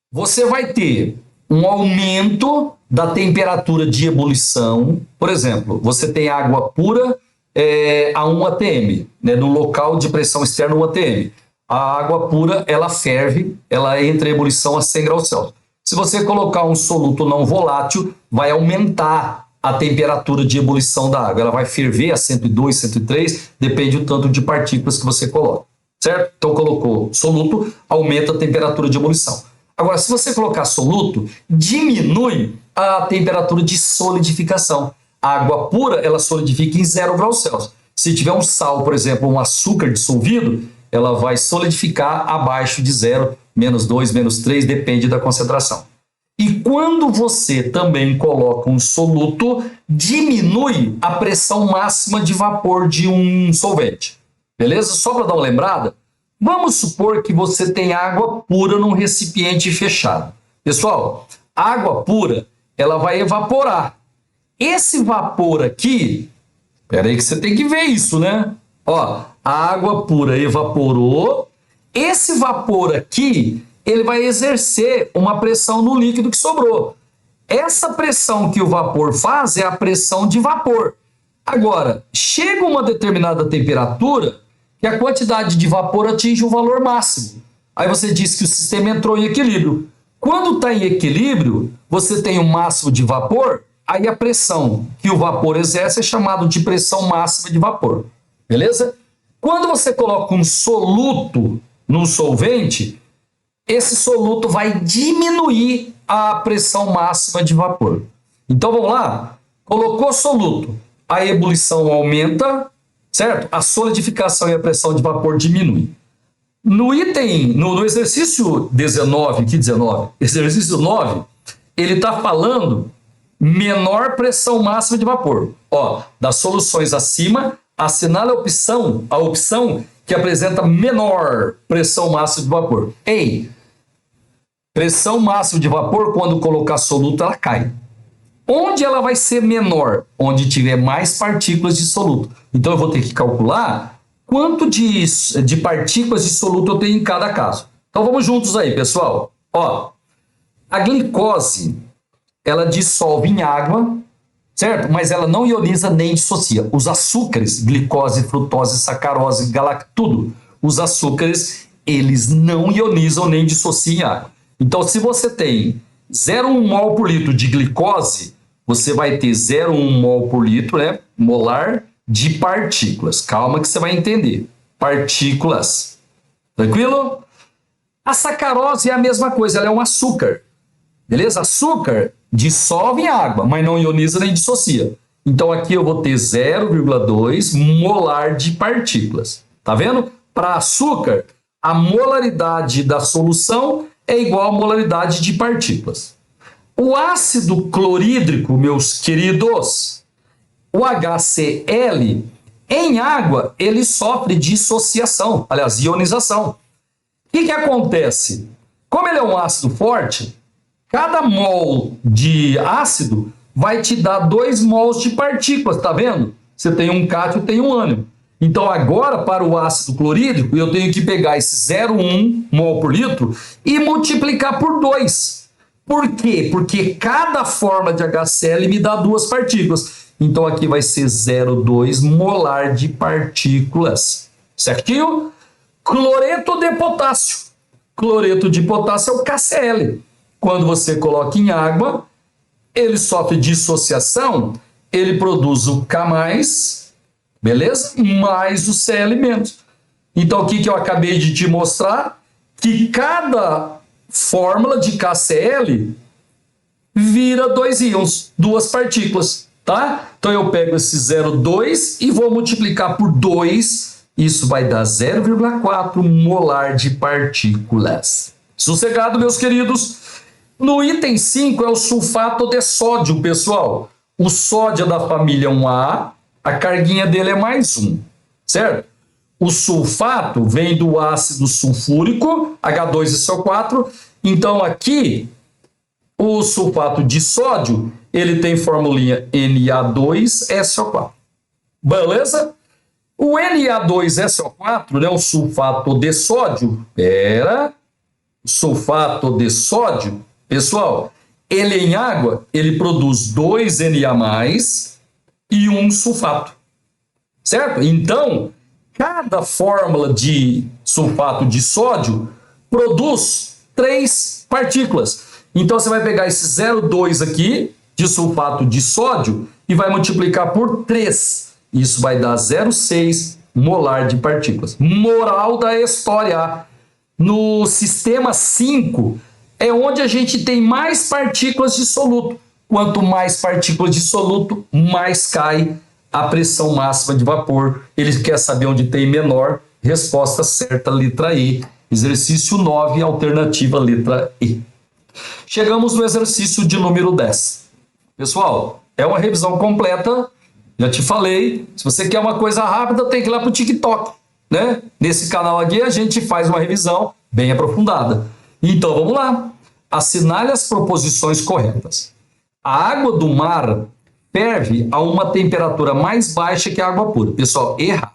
você vai ter um aumento da temperatura de ebulição. Por exemplo, você tem água pura a 1 atm, né, no local de pressão externa 1 atm. A água pura, ela ferve, ela entra em ebulição a 100 graus Celsius. Se você colocar um soluto não volátil, vai aumentar a temperatura de ebulição da água. Ela vai ferver a 102, 103, depende do tanto de partículas que você coloca, certo? Então, colocou soluto, aumenta a temperatura de ebulição. Agora, se você colocar soluto, diminui a temperatura de solidificação. A água pura, ela solidifica em 0 graus Celsius. Se tiver um sal, por exemplo, um açúcar dissolvido, ela vai solidificar abaixo de 0, menos 2, menos 3, depende da concentração. E quando você também coloca um soluto, diminui a pressão máxima de vapor de um solvente. Beleza? Só para dar uma lembrada, vamos supor que você tem água pura num recipiente fechado. Pessoal, a água pura, ela vai evaporar. Esse vapor aqui, espera aí que você tem que ver isso, né? Ó, a água pura evaporou. Esse vapor aqui, ele vai exercer uma pressão no líquido que sobrou. Essa pressão que o vapor faz é a pressão de vapor. Agora, chega uma determinada temperatura que a quantidade de vapor atinge um valor máximo. Aí você diz que o sistema entrou em equilíbrio. Quando está em equilíbrio, você tem um máximo de vapor, aí a pressão que o vapor exerce é chamado de pressão máxima de vapor. Beleza? Quando você coloca um soluto num solvente, esse soluto vai diminuir a pressão máxima de vapor. Então vamos lá? Colocou soluto, a ebulição aumenta, certo? A solidificação e a pressão de vapor diminui. No exercício 19, que 19? Exercício 9, ele está falando menor pressão máxima de vapor. Ó, das soluções acima, assinale a opção que apresenta menor pressão máxima de vapor. Ei, pressão máxima de vapor, quando colocar soluto, ela cai. Onde ela vai ser menor? Onde tiver mais partículas de soluto. Então eu vou ter que calcular quanto de partículas de soluto eu tenho em cada caso. Então vamos juntos aí, pessoal. Ó, a glicose, ela dissolve em água, certo? Mas ela não ioniza nem dissocia. Os açúcares, glicose, frutose, sacarose, tudo, os açúcares, eles não ionizam nem dissociam em água. Então, se você tem 0,1 mol por litro de glicose, você vai ter 0,1 mol por litro, né, molar, de partículas. Calma que você vai entender. Partículas. Tranquilo? A sacarose é a mesma coisa, ela é um açúcar. Beleza? Açúcar dissolve em água, mas não ioniza nem dissocia. Então aqui eu vou ter 0,2 molar de partículas. Tá vendo? Para açúcar, a molaridade da solução é igual à molaridade de partículas. O ácido clorídrico, meus queridos, o HCl, em água, ele sofre dissociação, aliás, ionização. O que acontece? Como ele é um ácido forte, cada mol de ácido vai te dar 2 mols de partículas, tá vendo? Você tem um cátion e tem um ânion. Então agora, para o ácido clorídrico, eu tenho que pegar esse 0,1 mol por litro e multiplicar por 2. Por quê? Porque cada forma de HCl me dá 2 partículas. Então aqui vai ser 0,2 molar de partículas. Certinho? Cloreto de potássio. Cloreto de potássio é o KCl. Quando você coloca em água, ele sofre dissociação, ele produz o K+, beleza? Mais o Cl-. Então, o que eu acabei de te mostrar? Que cada fórmula de KCl vira 2 íons, 2 partículas, tá? Então, eu pego esse 0,2 e vou multiplicar por 2, isso vai dar 0,4 molar de partículas. Sossegado, meus queridos? No item 5 é o sulfato de sódio, pessoal. O sódio é da família 1A, a carguinha dele é +1, certo? O sulfato vem do ácido sulfúrico, H2SO4. Então, aqui, o sulfato de sódio, ele tem formulinha Na2SO4. Beleza? O Na2SO4, né, o sulfato de sódio, sulfato de sódio, pessoal, ele em água, ele produz 2 Na+, e um sulfato, certo? Então, cada fórmula de sulfato de sódio produz 3 partículas. Então, você vai pegar esse 0,2 aqui, de sulfato de sódio, e vai multiplicar por 3. Isso vai dar 0,6 molar de partículas. Moral da história. No sistema 5, é onde a gente tem mais partículas de soluto. Quanto mais partículas de soluto, mais cai a pressão máxima de vapor. Ele quer saber onde tem menor. Resposta certa, letra E. Exercício 9, alternativa letra E. Chegamos no exercício de número 10. Pessoal, é uma revisão completa. Já te falei, se você quer uma coisa rápida, tem que ir lá para o TikTok, né? Nesse canal aqui a gente faz uma revisão bem aprofundada. Então vamos lá. Assinale as proposições corretas. A água do mar ferve a uma temperatura mais baixa que a água pura. Pessoal, errado.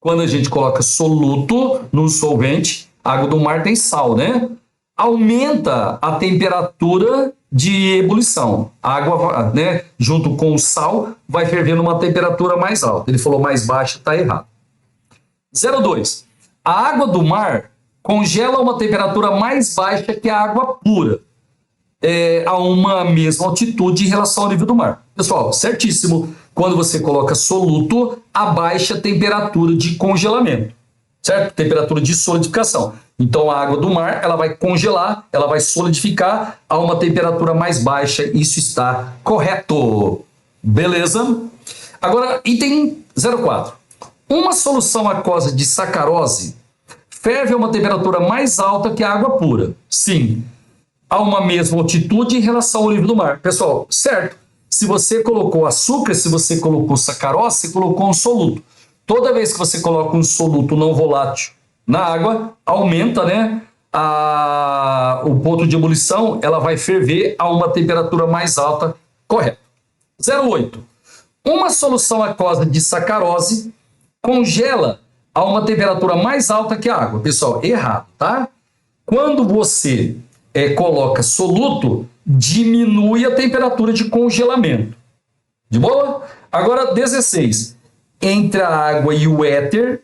Quando a gente coloca soluto no solvente, a água do mar tem sal, né? Aumenta a temperatura de ebulição. A água, né, junto com o sal, vai ferver numa temperatura mais alta. Ele falou mais baixa, está errado. 02. A água do mar congela a uma temperatura mais baixa que a água pura, a uma mesma altitude em relação ao nível do mar. Pessoal, certíssimo. Quando você coloca soluto, abaixa a temperatura de congelamento, certo? Temperatura de solidificação. Então, a água do mar, ela vai congelar, ela vai solidificar a uma temperatura mais baixa. Isso está correto. Beleza? Agora, item 04. Uma solução aquosa de sacarose ferve a uma temperatura mais alta que a água pura. Sim. A uma mesma altitude em relação ao nível do mar. Pessoal, certo. Se você colocou açúcar, se você colocou sacarose, você colocou um soluto. Toda vez que você coloca um soluto não volátil na água, aumenta, né, o ponto de ebulição, ela vai ferver a uma temperatura mais alta, correto. 0,8. Uma solução aquosa de sacarose congela a uma temperatura mais alta que a água. Pessoal, errado, tá? Quando você coloca soluto, diminui a temperatura de congelamento. De boa? Agora, 16. Entre a água e o éter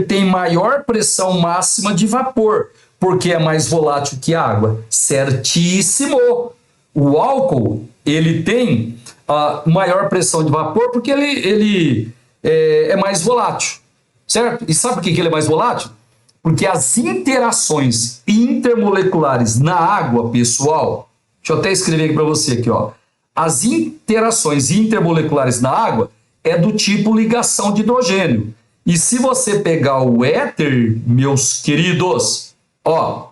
tem maior pressão máxima de vapor, porque é mais volátil que a água. Certíssimo! O álcool, ele tem a maior pressão de vapor porque ele é mais volátil, certo? E sabe por que ele é mais volátil? Porque as interações intermoleculares na água, pessoal, deixa eu até escrever aqui para você aqui, ó. As interações intermoleculares na água é do tipo ligação de hidrogênio. E se você pegar o éter, meus queridos, ó,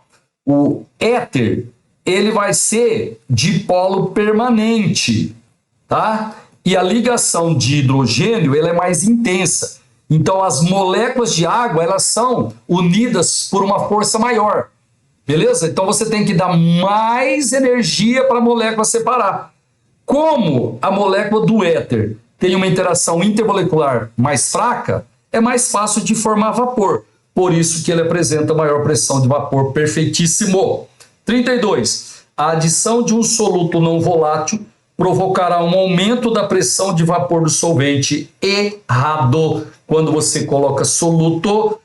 o éter, ele vai ser de polo permanente, tá? E a ligação de hidrogênio, ela é mais intensa. Então, as moléculas de água, elas são unidas por uma força maior, beleza? Então, você tem que dar mais energia para a molécula separar. Como a molécula do éter tem uma interação intermolecular mais fraca, é mais fácil de formar vapor. Por isso que ele apresenta maior pressão de vapor. Perfeitíssimo. 32. A adição de um soluto não volátil provocará um aumento da pressão de vapor do solvente. Errado. Quando você coloca soluto,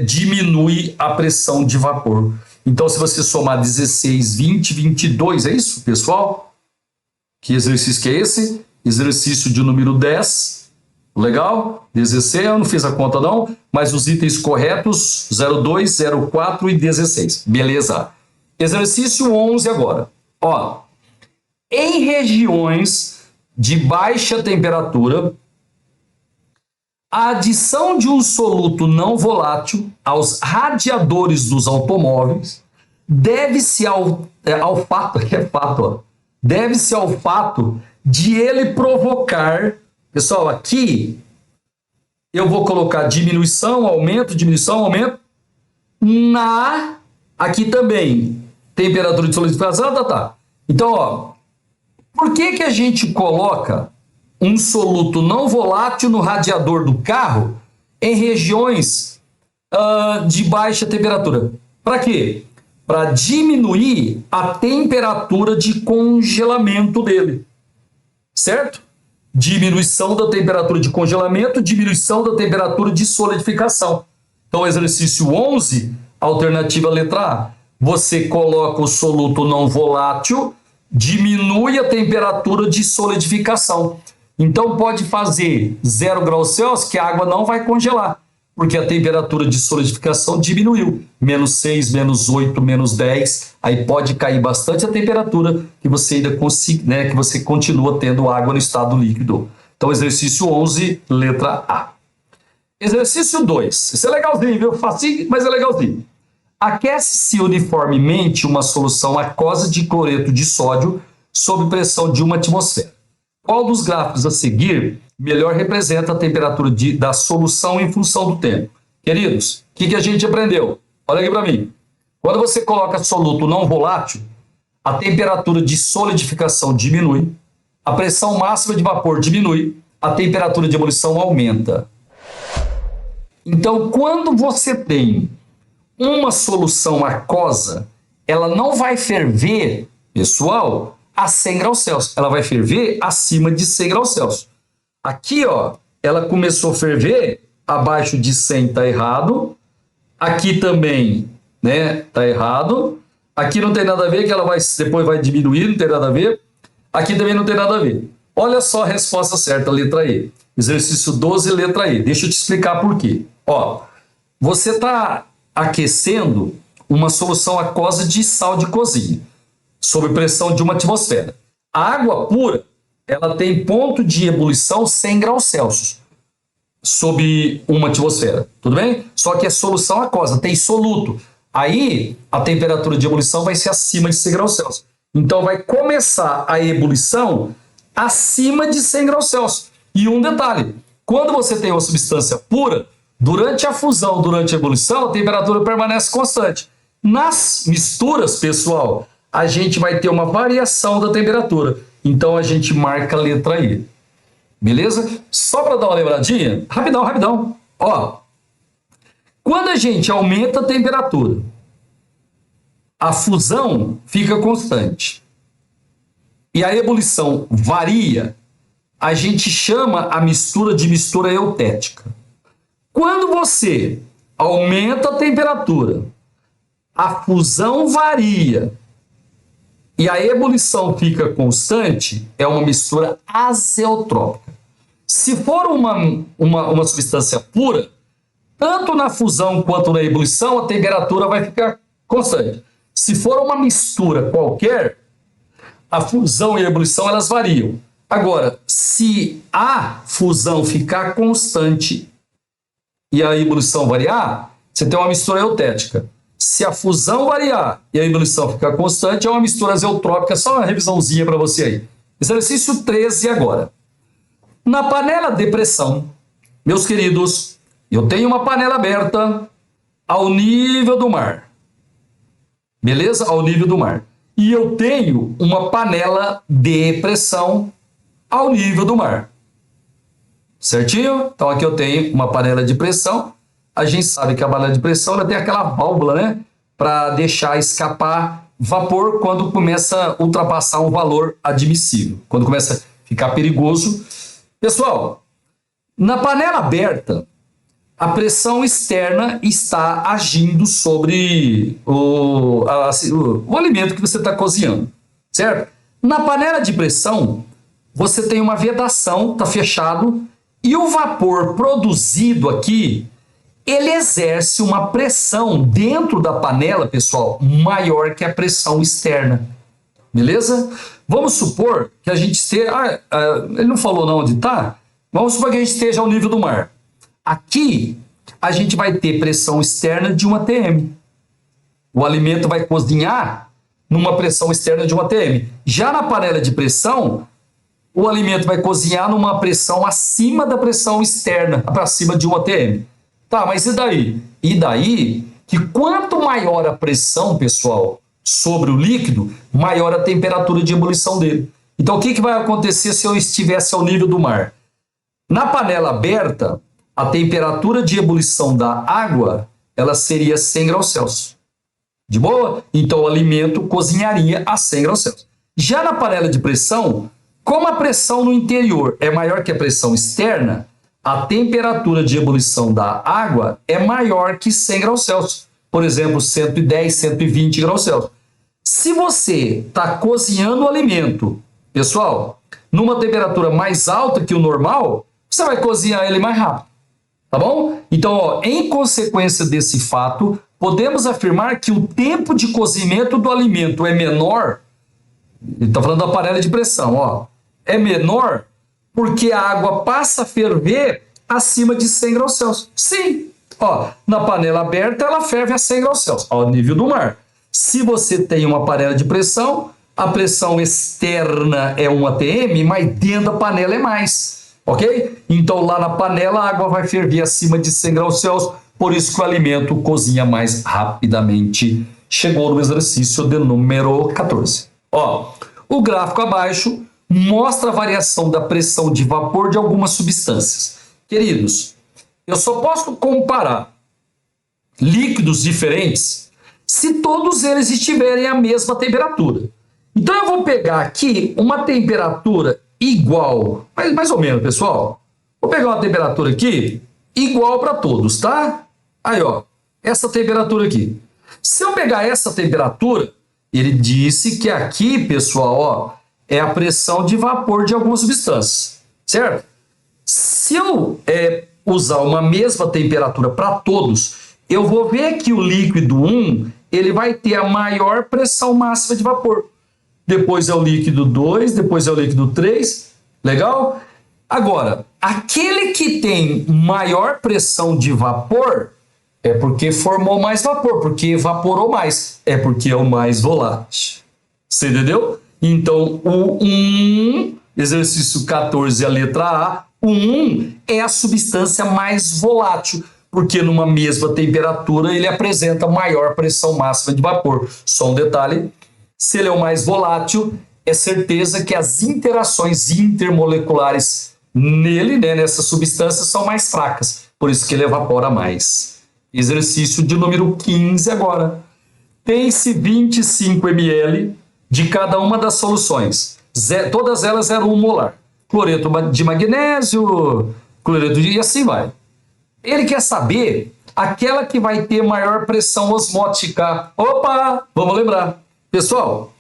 diminui a pressão de vapor. Então, se você somar 16, 20, 22, é isso, pessoal? Que exercício que é esse? Exercício de número 10. Legal? 16, eu não fiz a conta não, mas os itens corretos, 02, 04 e 16. Beleza. Exercício 11 agora. Ó, em regiões de baixa temperatura, a adição de um soluto não volátil aos radiadores dos automóveis deve-se ao fato de ele provocar, pessoal, aqui eu vou colocar diminuição, aumento, aqui também, temperatura de solidificação, tá. Então, ó, por que a gente coloca um soluto não volátil no radiador do carro em regiões de baixa temperatura? Para quê? Para diminuir a temperatura de congelamento dele, certo? Diminuição da temperatura de congelamento, diminuição da temperatura de solidificação. Então, exercício 11, alternativa letra A. Você coloca o soluto não volátil, diminui a temperatura de solidificação. Então, pode fazer 0 graus Celsius, que a água não vai congelar, porque a temperatura de solidificação diminuiu. -6, -8, -10, aí pode cair bastante a temperatura que você ainda que você continua tendo água no estado líquido. Então, exercício 11, letra A. Exercício 2. Isso é legalzinho, viu? Facinho, mas é legalzinho. Aquece-se uniformemente uma solução aquosa de cloreto de sódio sob pressão de 1 atmosfera. Qual dos gráficos a seguir melhor representa a temperatura da solução em função do tempo? Queridos, o que a gente aprendeu? Olha aqui para mim. Quando você coloca soluto não volátil, a temperatura de solidificação diminui, a pressão máxima de vapor diminui, a temperatura de ebulição aumenta. Então, quando você tem uma solução aquosa, ela não vai ferver, pessoal, a 100 graus Celsius. Ela vai ferver acima de 100 graus Celsius. Aqui, ó, ela começou a ferver abaixo de 100, tá errado. Aqui também, né, tá errado. Aqui não tem nada a ver, que ela depois vai diminuir, não tem nada a ver. Aqui também não tem nada a ver. Olha só a resposta certa, letra E. Exercício 12, letra E. Deixa eu te explicar por quê. Ó, você está aquecendo uma solução aquosa de sal de cozinha, sob pressão de 1 atmosfera. A água pura, ela tem ponto de ebulição 100 graus Celsius. sob uma atmosfera, tudo bem? Só que é solução aquosa, tem soluto. Aí a temperatura de ebulição vai ser acima de 100 graus Celsius. Então vai começar a ebulição acima de 100 graus Celsius. E um detalhe, quando você tem uma substância pura, durante a fusão, durante a ebulição, a temperatura permanece constante. Nas misturas, pessoal, a gente vai ter uma variação da temperatura. Então a gente marca a letra I. Beleza? Só para dar uma lembradinha, rapidão, rapidão. Ó, quando a gente aumenta a temperatura, a fusão fica constante e a ebulição varia, a gente chama a mistura de mistura eutética. Quando você aumenta a temperatura, a fusão varia e a ebulição fica constante, é uma mistura azeotrópica. Se for uma substância pura, tanto na fusão quanto na ebulição, a temperatura vai ficar constante. Se for uma mistura qualquer, a fusão e a ebulição elas variam. Agora, se a fusão ficar constante e a ebulição variar, você tem uma mistura eutética. Se a fusão variar e a ebulição ficar constante, é uma mistura azeotrópica. Só uma revisãozinha para você aí. Exercício 13 agora. Na panela de pressão, meus queridos, eu tenho uma panela aberta ao nível do mar. Beleza? Ao nível do mar. E eu tenho uma panela de pressão ao nível do mar. Certinho? Então aqui eu tenho uma panela de pressão. A gente sabe que a panela de pressão ela tem aquela válvula, né? Para deixar escapar vapor quando começa a ultrapassar um valor admissível. Quando começa a ficar perigoso. Pessoal, na panela aberta, a pressão externa está agindo sobre o alimento que você está cozinhando, certo? Na panela de pressão, você tem uma vedação, está fechado, e o vapor produzido aqui, ele exerce uma pressão dentro da panela, pessoal, maior que a pressão externa. Beleza? Vamos supor que a gente esteja... ele não falou não onde está. Vamos supor que a gente esteja ao nível do mar. Aqui, a gente vai ter pressão externa de 1 atm. O alimento vai cozinhar numa pressão externa de 1 atm. Já na panela de pressão, o alimento vai cozinhar numa pressão acima da pressão externa, para cima de 1 atm. Tá, mas e daí? E daí que quanto maior a pressão, pessoal, sobre o líquido, maior a temperatura de ebulição dele. Então, o que vai acontecer se eu estivesse ao nível do mar? Na panela aberta, a temperatura de ebulição da água, ela seria 100 graus Celsius. De boa? Então, o alimento cozinharia a 100 graus Celsius. Já na panela de pressão, como a pressão no interior é maior que a pressão externa, a temperatura de ebulição da água é maior que 100 graus Celsius. Por exemplo, 110, 120 graus Celsius. Se você está cozinhando o alimento, pessoal, numa temperatura mais alta que o normal, você vai cozinhar ele mais rápido. Tá bom? Então, ó, em consequência desse fato, podemos afirmar que o tempo de cozimento do alimento é menor. Ele está falando da panela de pressão, ó. É menor porque a água passa a ferver acima de 100 graus Celsius. Sim, ó, na panela aberta ela ferve a 100 graus Celsius, ao nível do mar. Se você tem uma panela de pressão, a pressão externa é 1 atm, mas dentro da panela é mais, ok? Então lá na panela a água vai ferver acima de 100 graus Celsius, por isso que o alimento cozinha mais rapidamente. Chegou no exercício de número 14. Ó, o gráfico abaixo mostra a variação da pressão de vapor de algumas substâncias. Queridos, eu só posso comparar líquidos diferentes se todos eles estiverem à mesma temperatura. Então eu vou pegar aqui uma temperatura igual, mais ou menos, pessoal. Vou pegar uma temperatura aqui igual para todos, tá? Aí, ó, essa temperatura aqui. Se eu pegar essa temperatura, ele disse que aqui, pessoal, ó, é a pressão de vapor de algumas substâncias, certo? Se eu usar uma mesma temperatura para todos, eu vou ver que o líquido 1 ele vai ter a maior pressão máxima de vapor. Depois é o líquido 2, depois é o líquido 3, legal? Agora, Aquele que tem maior pressão de vapor é porque formou mais vapor, porque evaporou mais, é porque é o mais volátil. Você entendeu? Então, o 1, exercício 14, a letra A, o 1 é a substância mais volátil, porque numa mesma temperatura ele apresenta maior pressão máxima de vapor. Só um detalhe, se ele é o mais volátil, é certeza que as interações intermoleculares nele, né, nessa substância, são mais fracas, por isso que ele evapora mais. Exercício de número 15 agora. Tem-se 25 ml de cada uma das soluções. Todas elas eram 1 molar. Cloreto de magnésio, cloreto de... e assim vai. Ele quer saber aquela que vai ter maior pressão osmótica. Opa, vamos lembrar. Pessoal,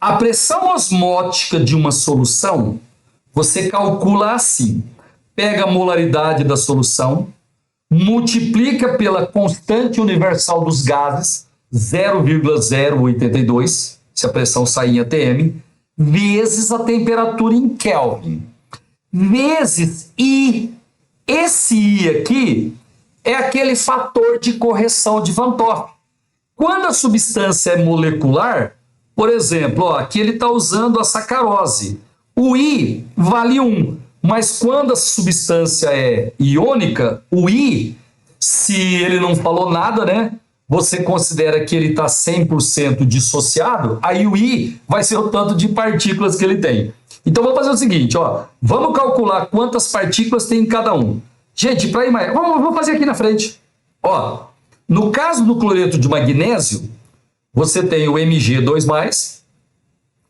a pressão osmótica de uma solução, você calcula assim. Pega a molaridade da solução, multiplica pela constante universal dos gases, 0,082, se a pressão sair em atm, vezes a temperatura em Kelvin, vezes I. Esse I aqui é aquele fator de correção de Van 't Hoff. Quando a substância é molecular, por exemplo, ó, aqui ele está usando a sacarose. O I vale 1, mas quando a substância é iônica, o I, se ele não falou nada, né? Você considera que ele está 100% dissociado, aí o I vai ser o tanto de partículas que ele tem. Então vamos fazer o seguinte, ó, vamos calcular quantas partículas tem em cada um. Gente, para ir mais, vamos fazer aqui na frente. Ó, no caso do cloreto de magnésio, você tem o Mg2+,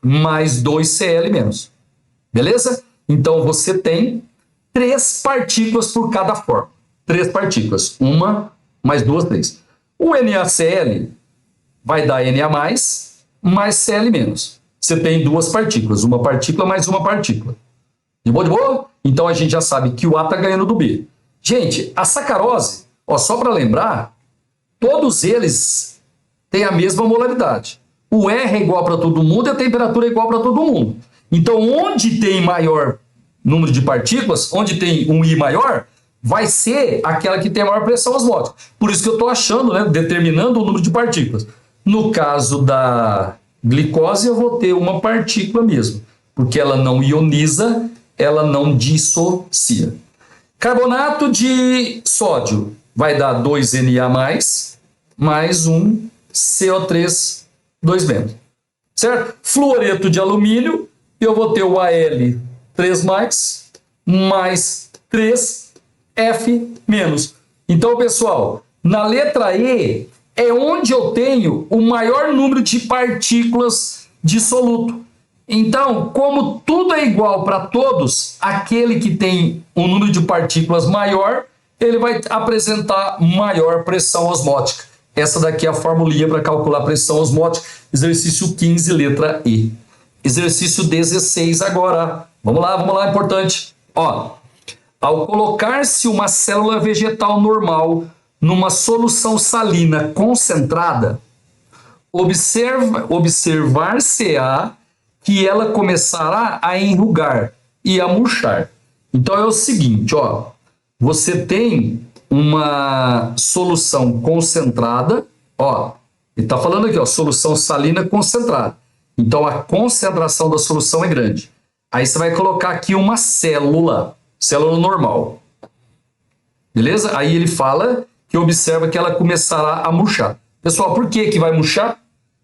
mais 2Cl-. Beleza? Então você tem 3 partículas por cada forma. 3 partículas. 1, mais 2, 3. O NaCl vai dar Na+, mais Cl-. Você tem 2 partículas. Uma partícula mais uma partícula. De boa, de boa? Então a gente já sabe que o A está ganhando do B. Gente, a sacarose, ó, só para lembrar, todos eles têm a mesma molaridade. O R é igual para todo mundo e a temperatura é igual para todo mundo. Então, onde tem maior número de partículas, onde tem um I maior, vai ser aquela que tem a maior pressão osmótica. Por isso que eu estou achando, né, determinando o número de partículas. No caso da glicose, eu vou ter uma partícula mesmo, porque ela não ioniza, ela não dissocia. Carbonato de sódio vai dar 2Na+, mais um CO3, 2-. Certo? Fluoreto de alumínio, eu vou ter o Al3+, mais 3F-. Então, pessoal, na letra E é onde eu tenho o maior número de partículas de soluto. Então, como tudo é igual para todos, aquele que tem um número de partículas maior, ele vai apresentar maior pressão osmótica. Essa daqui é a formulinha para calcular a pressão osmótica. Exercício 15, letra E. Exercício 16 agora. Vamos lá, importante. Ó, ao colocar-se uma célula vegetal normal numa solução salina concentrada, observar-se-á que ela começará a enrugar e a murchar. Então é o seguinte, ó, você tem uma solução concentrada, ó, ele está falando aqui, ó, solução salina concentrada. Então a concentração da solução é grande. Aí você vai colocar aqui uma célula normal. Beleza? Aí ele fala que observa que ela começará a murchar. Pessoal, por que vai murchar?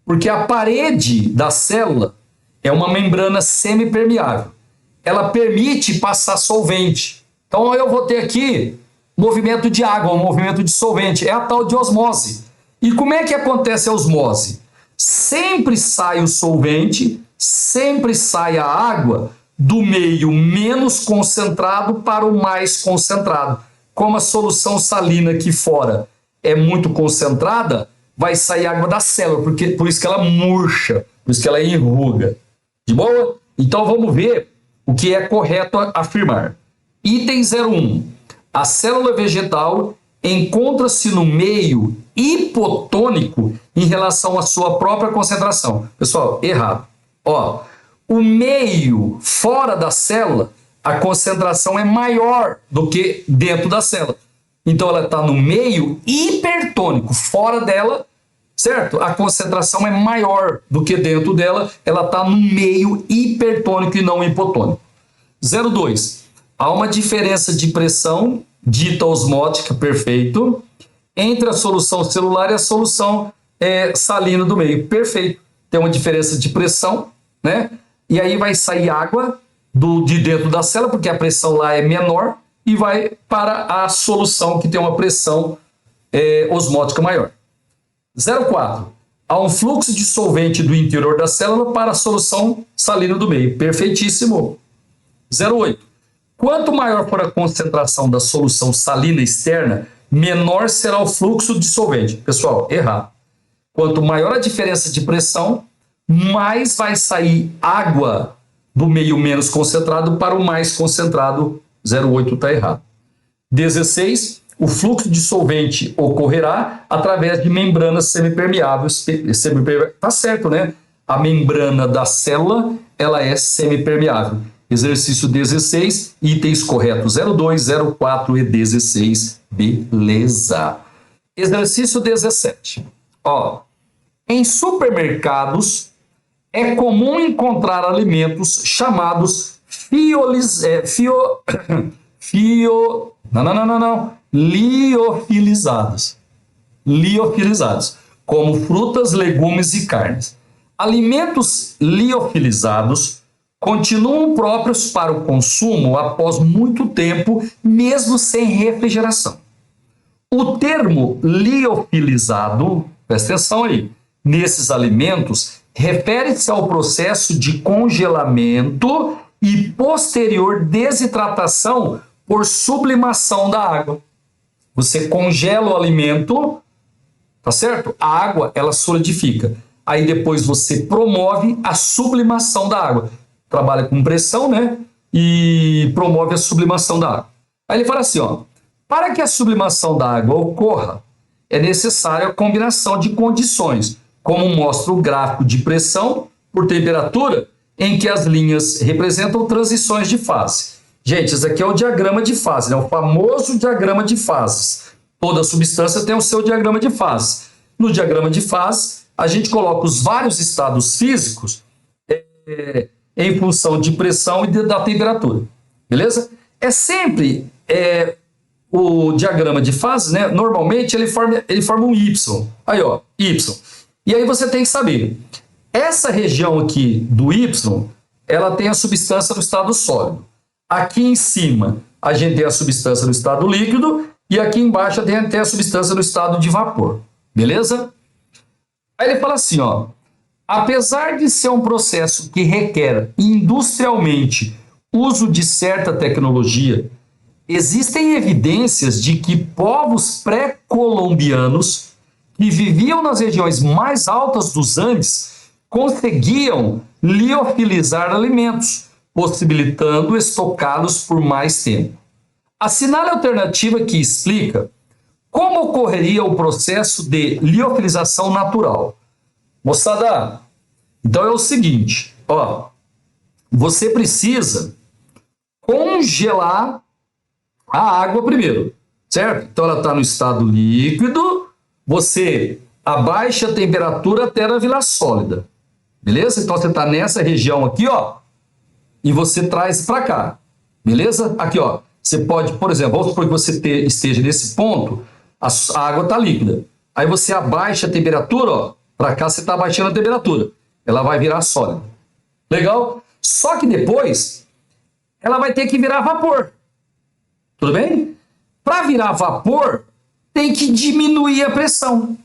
Porque a parede da célula é uma membrana semipermeável. Ela permite passar solvente. Então eu vou ter aqui movimento de água, um movimento de solvente. É a tal de osmose. E como é que acontece a osmose? Sempre sai o solvente, sempre sai a água do meio menos concentrado para o mais concentrado. Como a solução salina aqui fora é muito concentrada, vai sair água da célula, por isso que ela murcha, por isso que ela enruga. De boa? Então vamos ver o que é correto afirmar. Item 01. A célula vegetal encontra-se no meio hipotônico em relação à sua própria concentração. Pessoal, errado. Ó, o meio fora da célula a concentração é maior do que dentro da célula. Então ela está no meio hipertônico, fora dela, certo? A concentração é maior do que dentro dela, ela está no meio hipertônico e não hipotônico. 0,2. Há uma diferença de pressão, dita osmótica, perfeito, entre a solução celular e a solução salina do meio, perfeito. Tem uma diferença de pressão, né? E aí vai sair água de dentro da célula, porque a pressão lá é menor, e vai para a solução que tem uma pressão osmótica maior. 0,4. Há um fluxo de solvente do interior da célula para a solução salina do meio. Perfeitíssimo. 0,8. Quanto maior for a concentração da solução salina externa, menor será o fluxo de solvente. Pessoal, errado. Quanto maior a diferença de pressão, mais vai sair água do meio menos concentrado para o mais concentrado. 0,8 está errado. 16. O fluxo de solvente ocorrerá através de membranas semipermeáveis. Está certo, né? A membrana da célula ela é semipermeável. Exercício 16, itens corretos 02, 04 e 16. Beleza. Exercício 17. Ó, em supermercados é comum encontrar alimentos chamados liofilizados. Liofilizados, como frutas, legumes e carnes. Alimentos liofilizados continuam próprios para o consumo após muito tempo, mesmo sem refrigeração. O termo liofilizado, presta atenção aí, nesses alimentos, refere-se ao processo de congelamento e posterior desidratação por sublimação da água. Você congela o alimento, tá certo? A água, ela solidifica. Aí depois você promove a sublimação da água. Trabalha com pressão, né? E promove a sublimação da água. Aí ele fala assim, ó, para que a sublimação da água ocorra, é necessária a combinação de condições, como mostra o gráfico de pressão por temperatura, em que as linhas representam transições de fase. Gente, esse aqui é o diagrama de fase, né? O famoso diagrama de fases. Toda substância tem o seu diagrama de fases. No diagrama de fases, a gente coloca os vários estados físicos em função de pressão e da temperatura. Beleza? É sempre o diagrama de fases, né? Normalmente ele forma um Y. Aí, ó, Y. E aí você tem que saber, essa região aqui do Y, ela tem a substância no estado sólido. Aqui em cima, a gente tem a substância no estado líquido e aqui embaixo a gente tem a substância no estado de vapor. Beleza? Aí ele fala assim, ó, apesar de ser um processo que requer industrialmente uso de certa tecnologia, existem evidências de que povos pré-colombianos que viviam nas regiões mais altas dos Andes conseguiam liofilizar alimentos, possibilitando estocá-los por mais tempo. Assinale a alternativa que explica como ocorreria o processo de liofilização natural. Moçada, então é o seguinte, ó, você precisa congelar a água primeiro, certo? Então ela está no estado líquido, você abaixa a temperatura até ela virar sólida, beleza? Então você está nessa região aqui, ó, e você traz para cá, beleza? Aqui, ó, você pode, por exemplo, vamos supor que você esteja nesse ponto, a água está líquida. Aí você abaixa a temperatura, ó, para cá você está abaixando a temperatura, ela vai virar sólida. Legal? Só que depois ela vai ter que virar vapor. Tudo bem? Para virar vapor, tem que diminuir a pressão.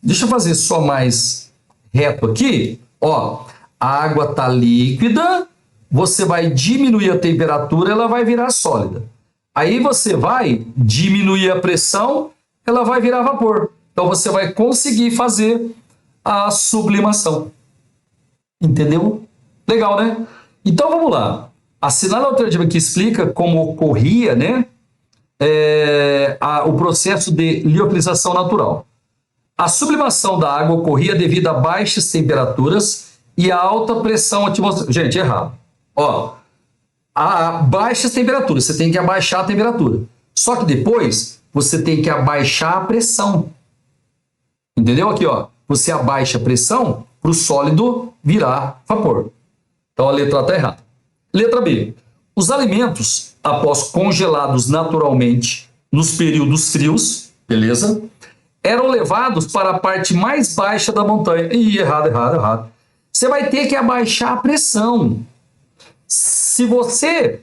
Deixa eu fazer só mais reto aqui. Ó, a água está líquida, você vai diminuir a temperatura, ela vai virar sólida. Aí você vai diminuir a pressão, ela vai virar vapor. Então você vai conseguir fazer a sublimação. Entendeu? Legal, né? Então vamos lá. Assinale a alternativa que explica como ocorria, né, o processo de liofilização natural. A sublimação da água ocorria devido a baixas temperaturas e a alta pressão atmosférica. Gente, errado. Ó, Abaixa as temperaturas, você tem que abaixar a temperatura. Só que depois você tem que abaixar a pressão. Entendeu? Aqui, ó, você abaixa a pressão para o sólido virar vapor. Então a letra A está errada. Letra B. Os alimentos, após congelados naturalmente nos períodos frios, beleza? Eram levados para a parte mais baixa da montanha. Ih, errado. Você vai ter que abaixar a pressão. Se você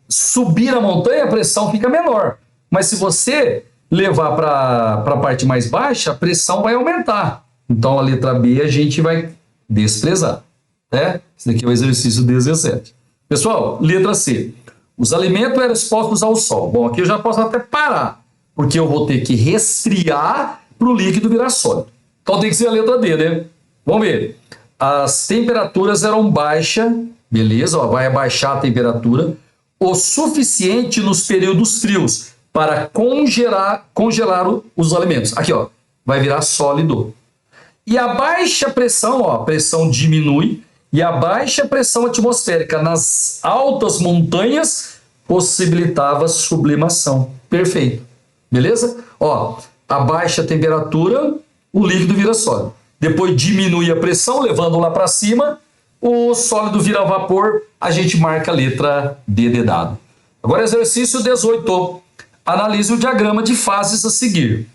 subir a montanha, a pressão fica menor. Mas se você levar para a parte mais baixa, a pressão vai aumentar. Então a letra B a gente vai desprezar. Né? Esse daqui é o exercício 17. Pessoal, letra C. Os alimentos eram expostos ao sol. Bom, aqui eu já posso até parar, porque eu vou ter que resfriar para o líquido virar sólido. Então tem que ser a letra D, né? Vamos ver. As temperaturas eram baixas, beleza? Ó, vai abaixar a temperatura o suficiente nos períodos frios para congelar os alimentos. Aqui, ó, vai virar sólido. E a baixa pressão, ó, a pressão diminui, e a baixa pressão atmosférica nas altas montanhas possibilitava sublimação. Perfeito. Beleza? Ó, a baixa temperatura, o líquido vira sólido. Depois diminui a pressão, levando lá para cima, o sólido vira vapor, a gente marca a letra D de dado. Agora exercício 18. Analise o diagrama de fases a seguir.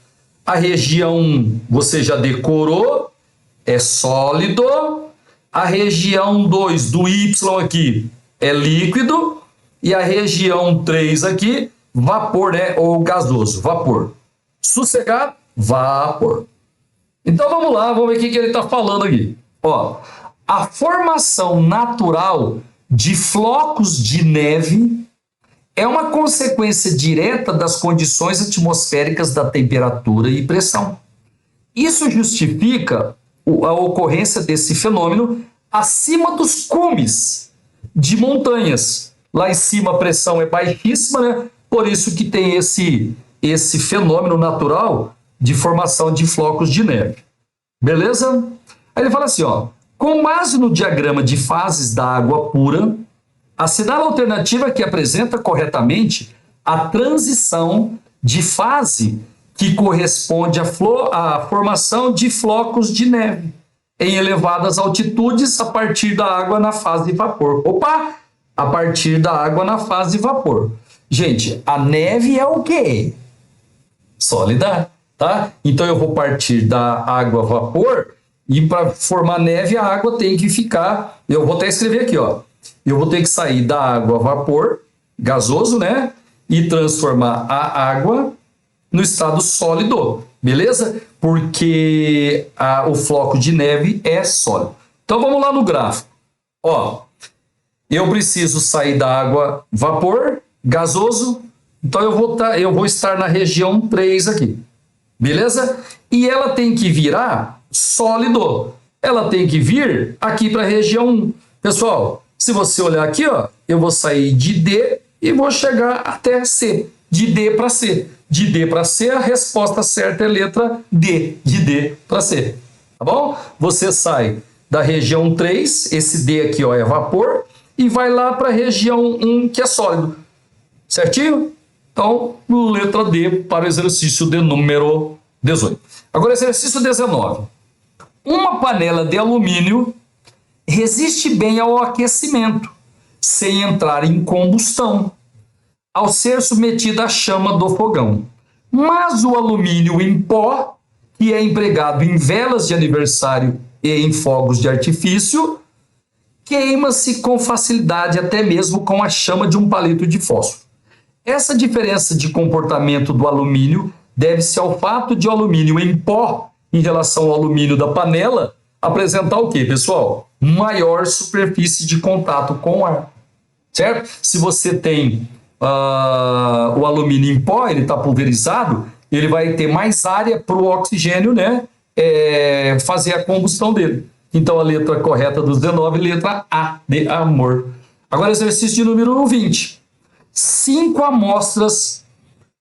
A região, você já decorou, é sólido. A região 2 do Y aqui é líquido. E a região 3 aqui, vapor, né? Ou gasoso, vapor. Sossegado, vapor. Então vamos lá, vamos ver o que ele está falando aqui. Ó, a formação natural de flocos de neve é uma consequência direta das condições atmosféricas da temperatura e pressão. Isso justifica a ocorrência desse fenômeno acima dos cumes de montanhas. Lá em cima a pressão é baixíssima, né? Por isso que tem esse fenômeno natural de formação de flocos de neve. Beleza? Aí ele fala assim, ó, com base no diagrama de fases da água pura, assinala a alternativa que apresenta corretamente a transição de fase que corresponde à formação de flocos de neve em elevadas altitudes a partir da água na fase de vapor. Opa! A partir da água na fase de vapor. Gente, a neve é o quê? Sólida, tá? Então eu vou partir da água vapor e para formar neve a água tem que ficar, eu vou até escrever aqui, ó. Eu vou ter que sair da água vapor, gasoso, né? E transformar a água no estado sólido, beleza? Porque o floco de neve é sólido. Então vamos lá no gráfico. Ó, eu preciso sair da água vapor, gasoso, então eu vou estar na região 3 aqui, beleza? E ela tem que virar sólido. Ela tem que vir aqui para a região 1. Pessoal, se você olhar aqui, ó, eu vou sair de D e vou chegar até C. De D para C. De D para C, a resposta certa é a letra D. De D para C. Tá bom? Você sai da região 3, esse D aqui, ó, é vapor, e vai lá para a região 1, que é sólido. Certinho? Então, letra D para o exercício de número 18. Agora, exercício 19. Uma panela de alumínio resiste bem ao aquecimento, sem entrar em combustão, ao ser submetida à chama do fogão. Mas o alumínio em pó, que é empregado em velas de aniversário e em fogos de artifício, queima-se com facilidade até mesmo com a chama de um palito de fósforo. Essa diferença de comportamento do alumínio deve-se ao fato de o alumínio em pó, em relação ao alumínio da panela, apresentar o quê, pessoal? Maior superfície de contato com o ar, certo? Se você tem o alumínio em pó, ele está pulverizado, ele vai ter mais área para o oxigênio, né, fazer a combustão dele. Então a letra correta dos 19, letra A de amor. Agora exercício de número 20. 5 amostras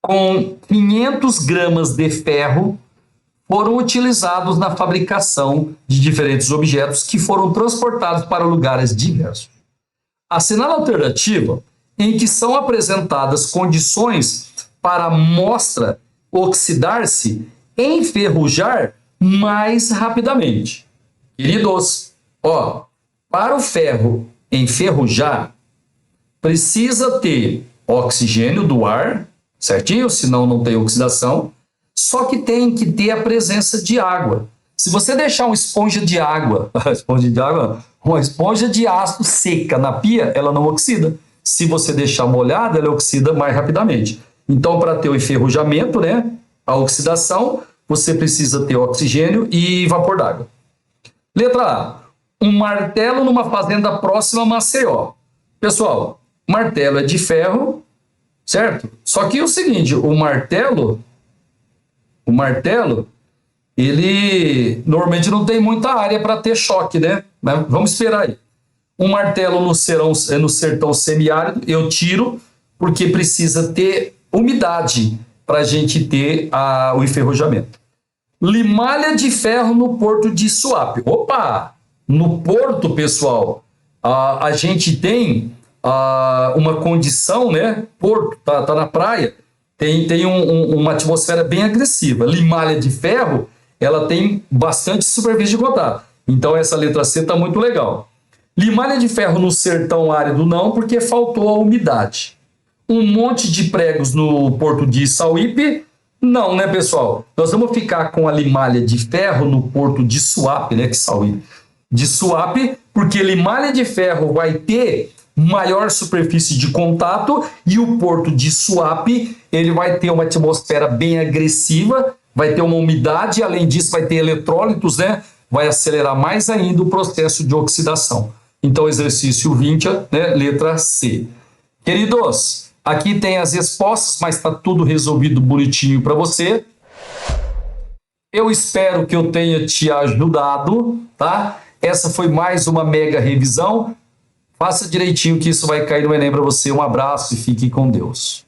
com 500 gramas de ferro foram utilizados na fabricação de diferentes objetos que foram transportados para lugares diversos. Assinala a alternativa em que são apresentadas condições para a amostra oxidar-se, enferrujar mais rapidamente. Queridos, ó, para o ferro enferrujar, precisa ter oxigênio do ar, certinho? Senão não tem oxidação. Só que tem que ter a presença de água. Se você deixar uma esponja de água, uma esponja de ácido seca na pia, ela não oxida. Se você deixar molhada, ela oxida mais rapidamente. Então, para ter o enferrujamento, né, a oxidação, você precisa ter oxigênio e vapor d'água. Letra A. Um martelo numa fazenda próxima a Maceió. Pessoal, martelo é de ferro, certo? Só que é o seguinte, o martelo, ele normalmente não tem muita área para ter choque, né? Mas vamos esperar aí. Um martelo no sertão semiárido, eu tiro, porque precisa ter umidade para a gente ter o enferrujamento. Limalha de ferro no porto de Suape. Opa! No porto, pessoal, a gente tem uma condição, né? Porto, tá na praia, tem uma atmosfera bem agressiva. Limalha de ferro, ela tem bastante superfície de contato. Então, essa letra C está muito legal. Limalha de ferro no sertão árido não, porque faltou a umidade. Um monte de pregos no porto de Sauípe, não, né, pessoal? Nós vamos ficar com a limalha de ferro no porto de Suape, né, que Sauípe. De Suape, porque limalha de ferro vai ter maior superfície de contato e o porto de Suape, ele vai ter uma atmosfera bem agressiva, vai ter uma umidade, além disso vai ter eletrólitos, né? Vai acelerar mais ainda o processo de oxidação. Então, exercício 20, né, letra C. Queridos, aqui tem as respostas, mas está tudo resolvido bonitinho para você. Eu espero que eu tenha te ajudado, tá? Essa foi mais uma mega revisão. Faça direitinho que isso vai cair no Enem para você. Um abraço e fique com Deus.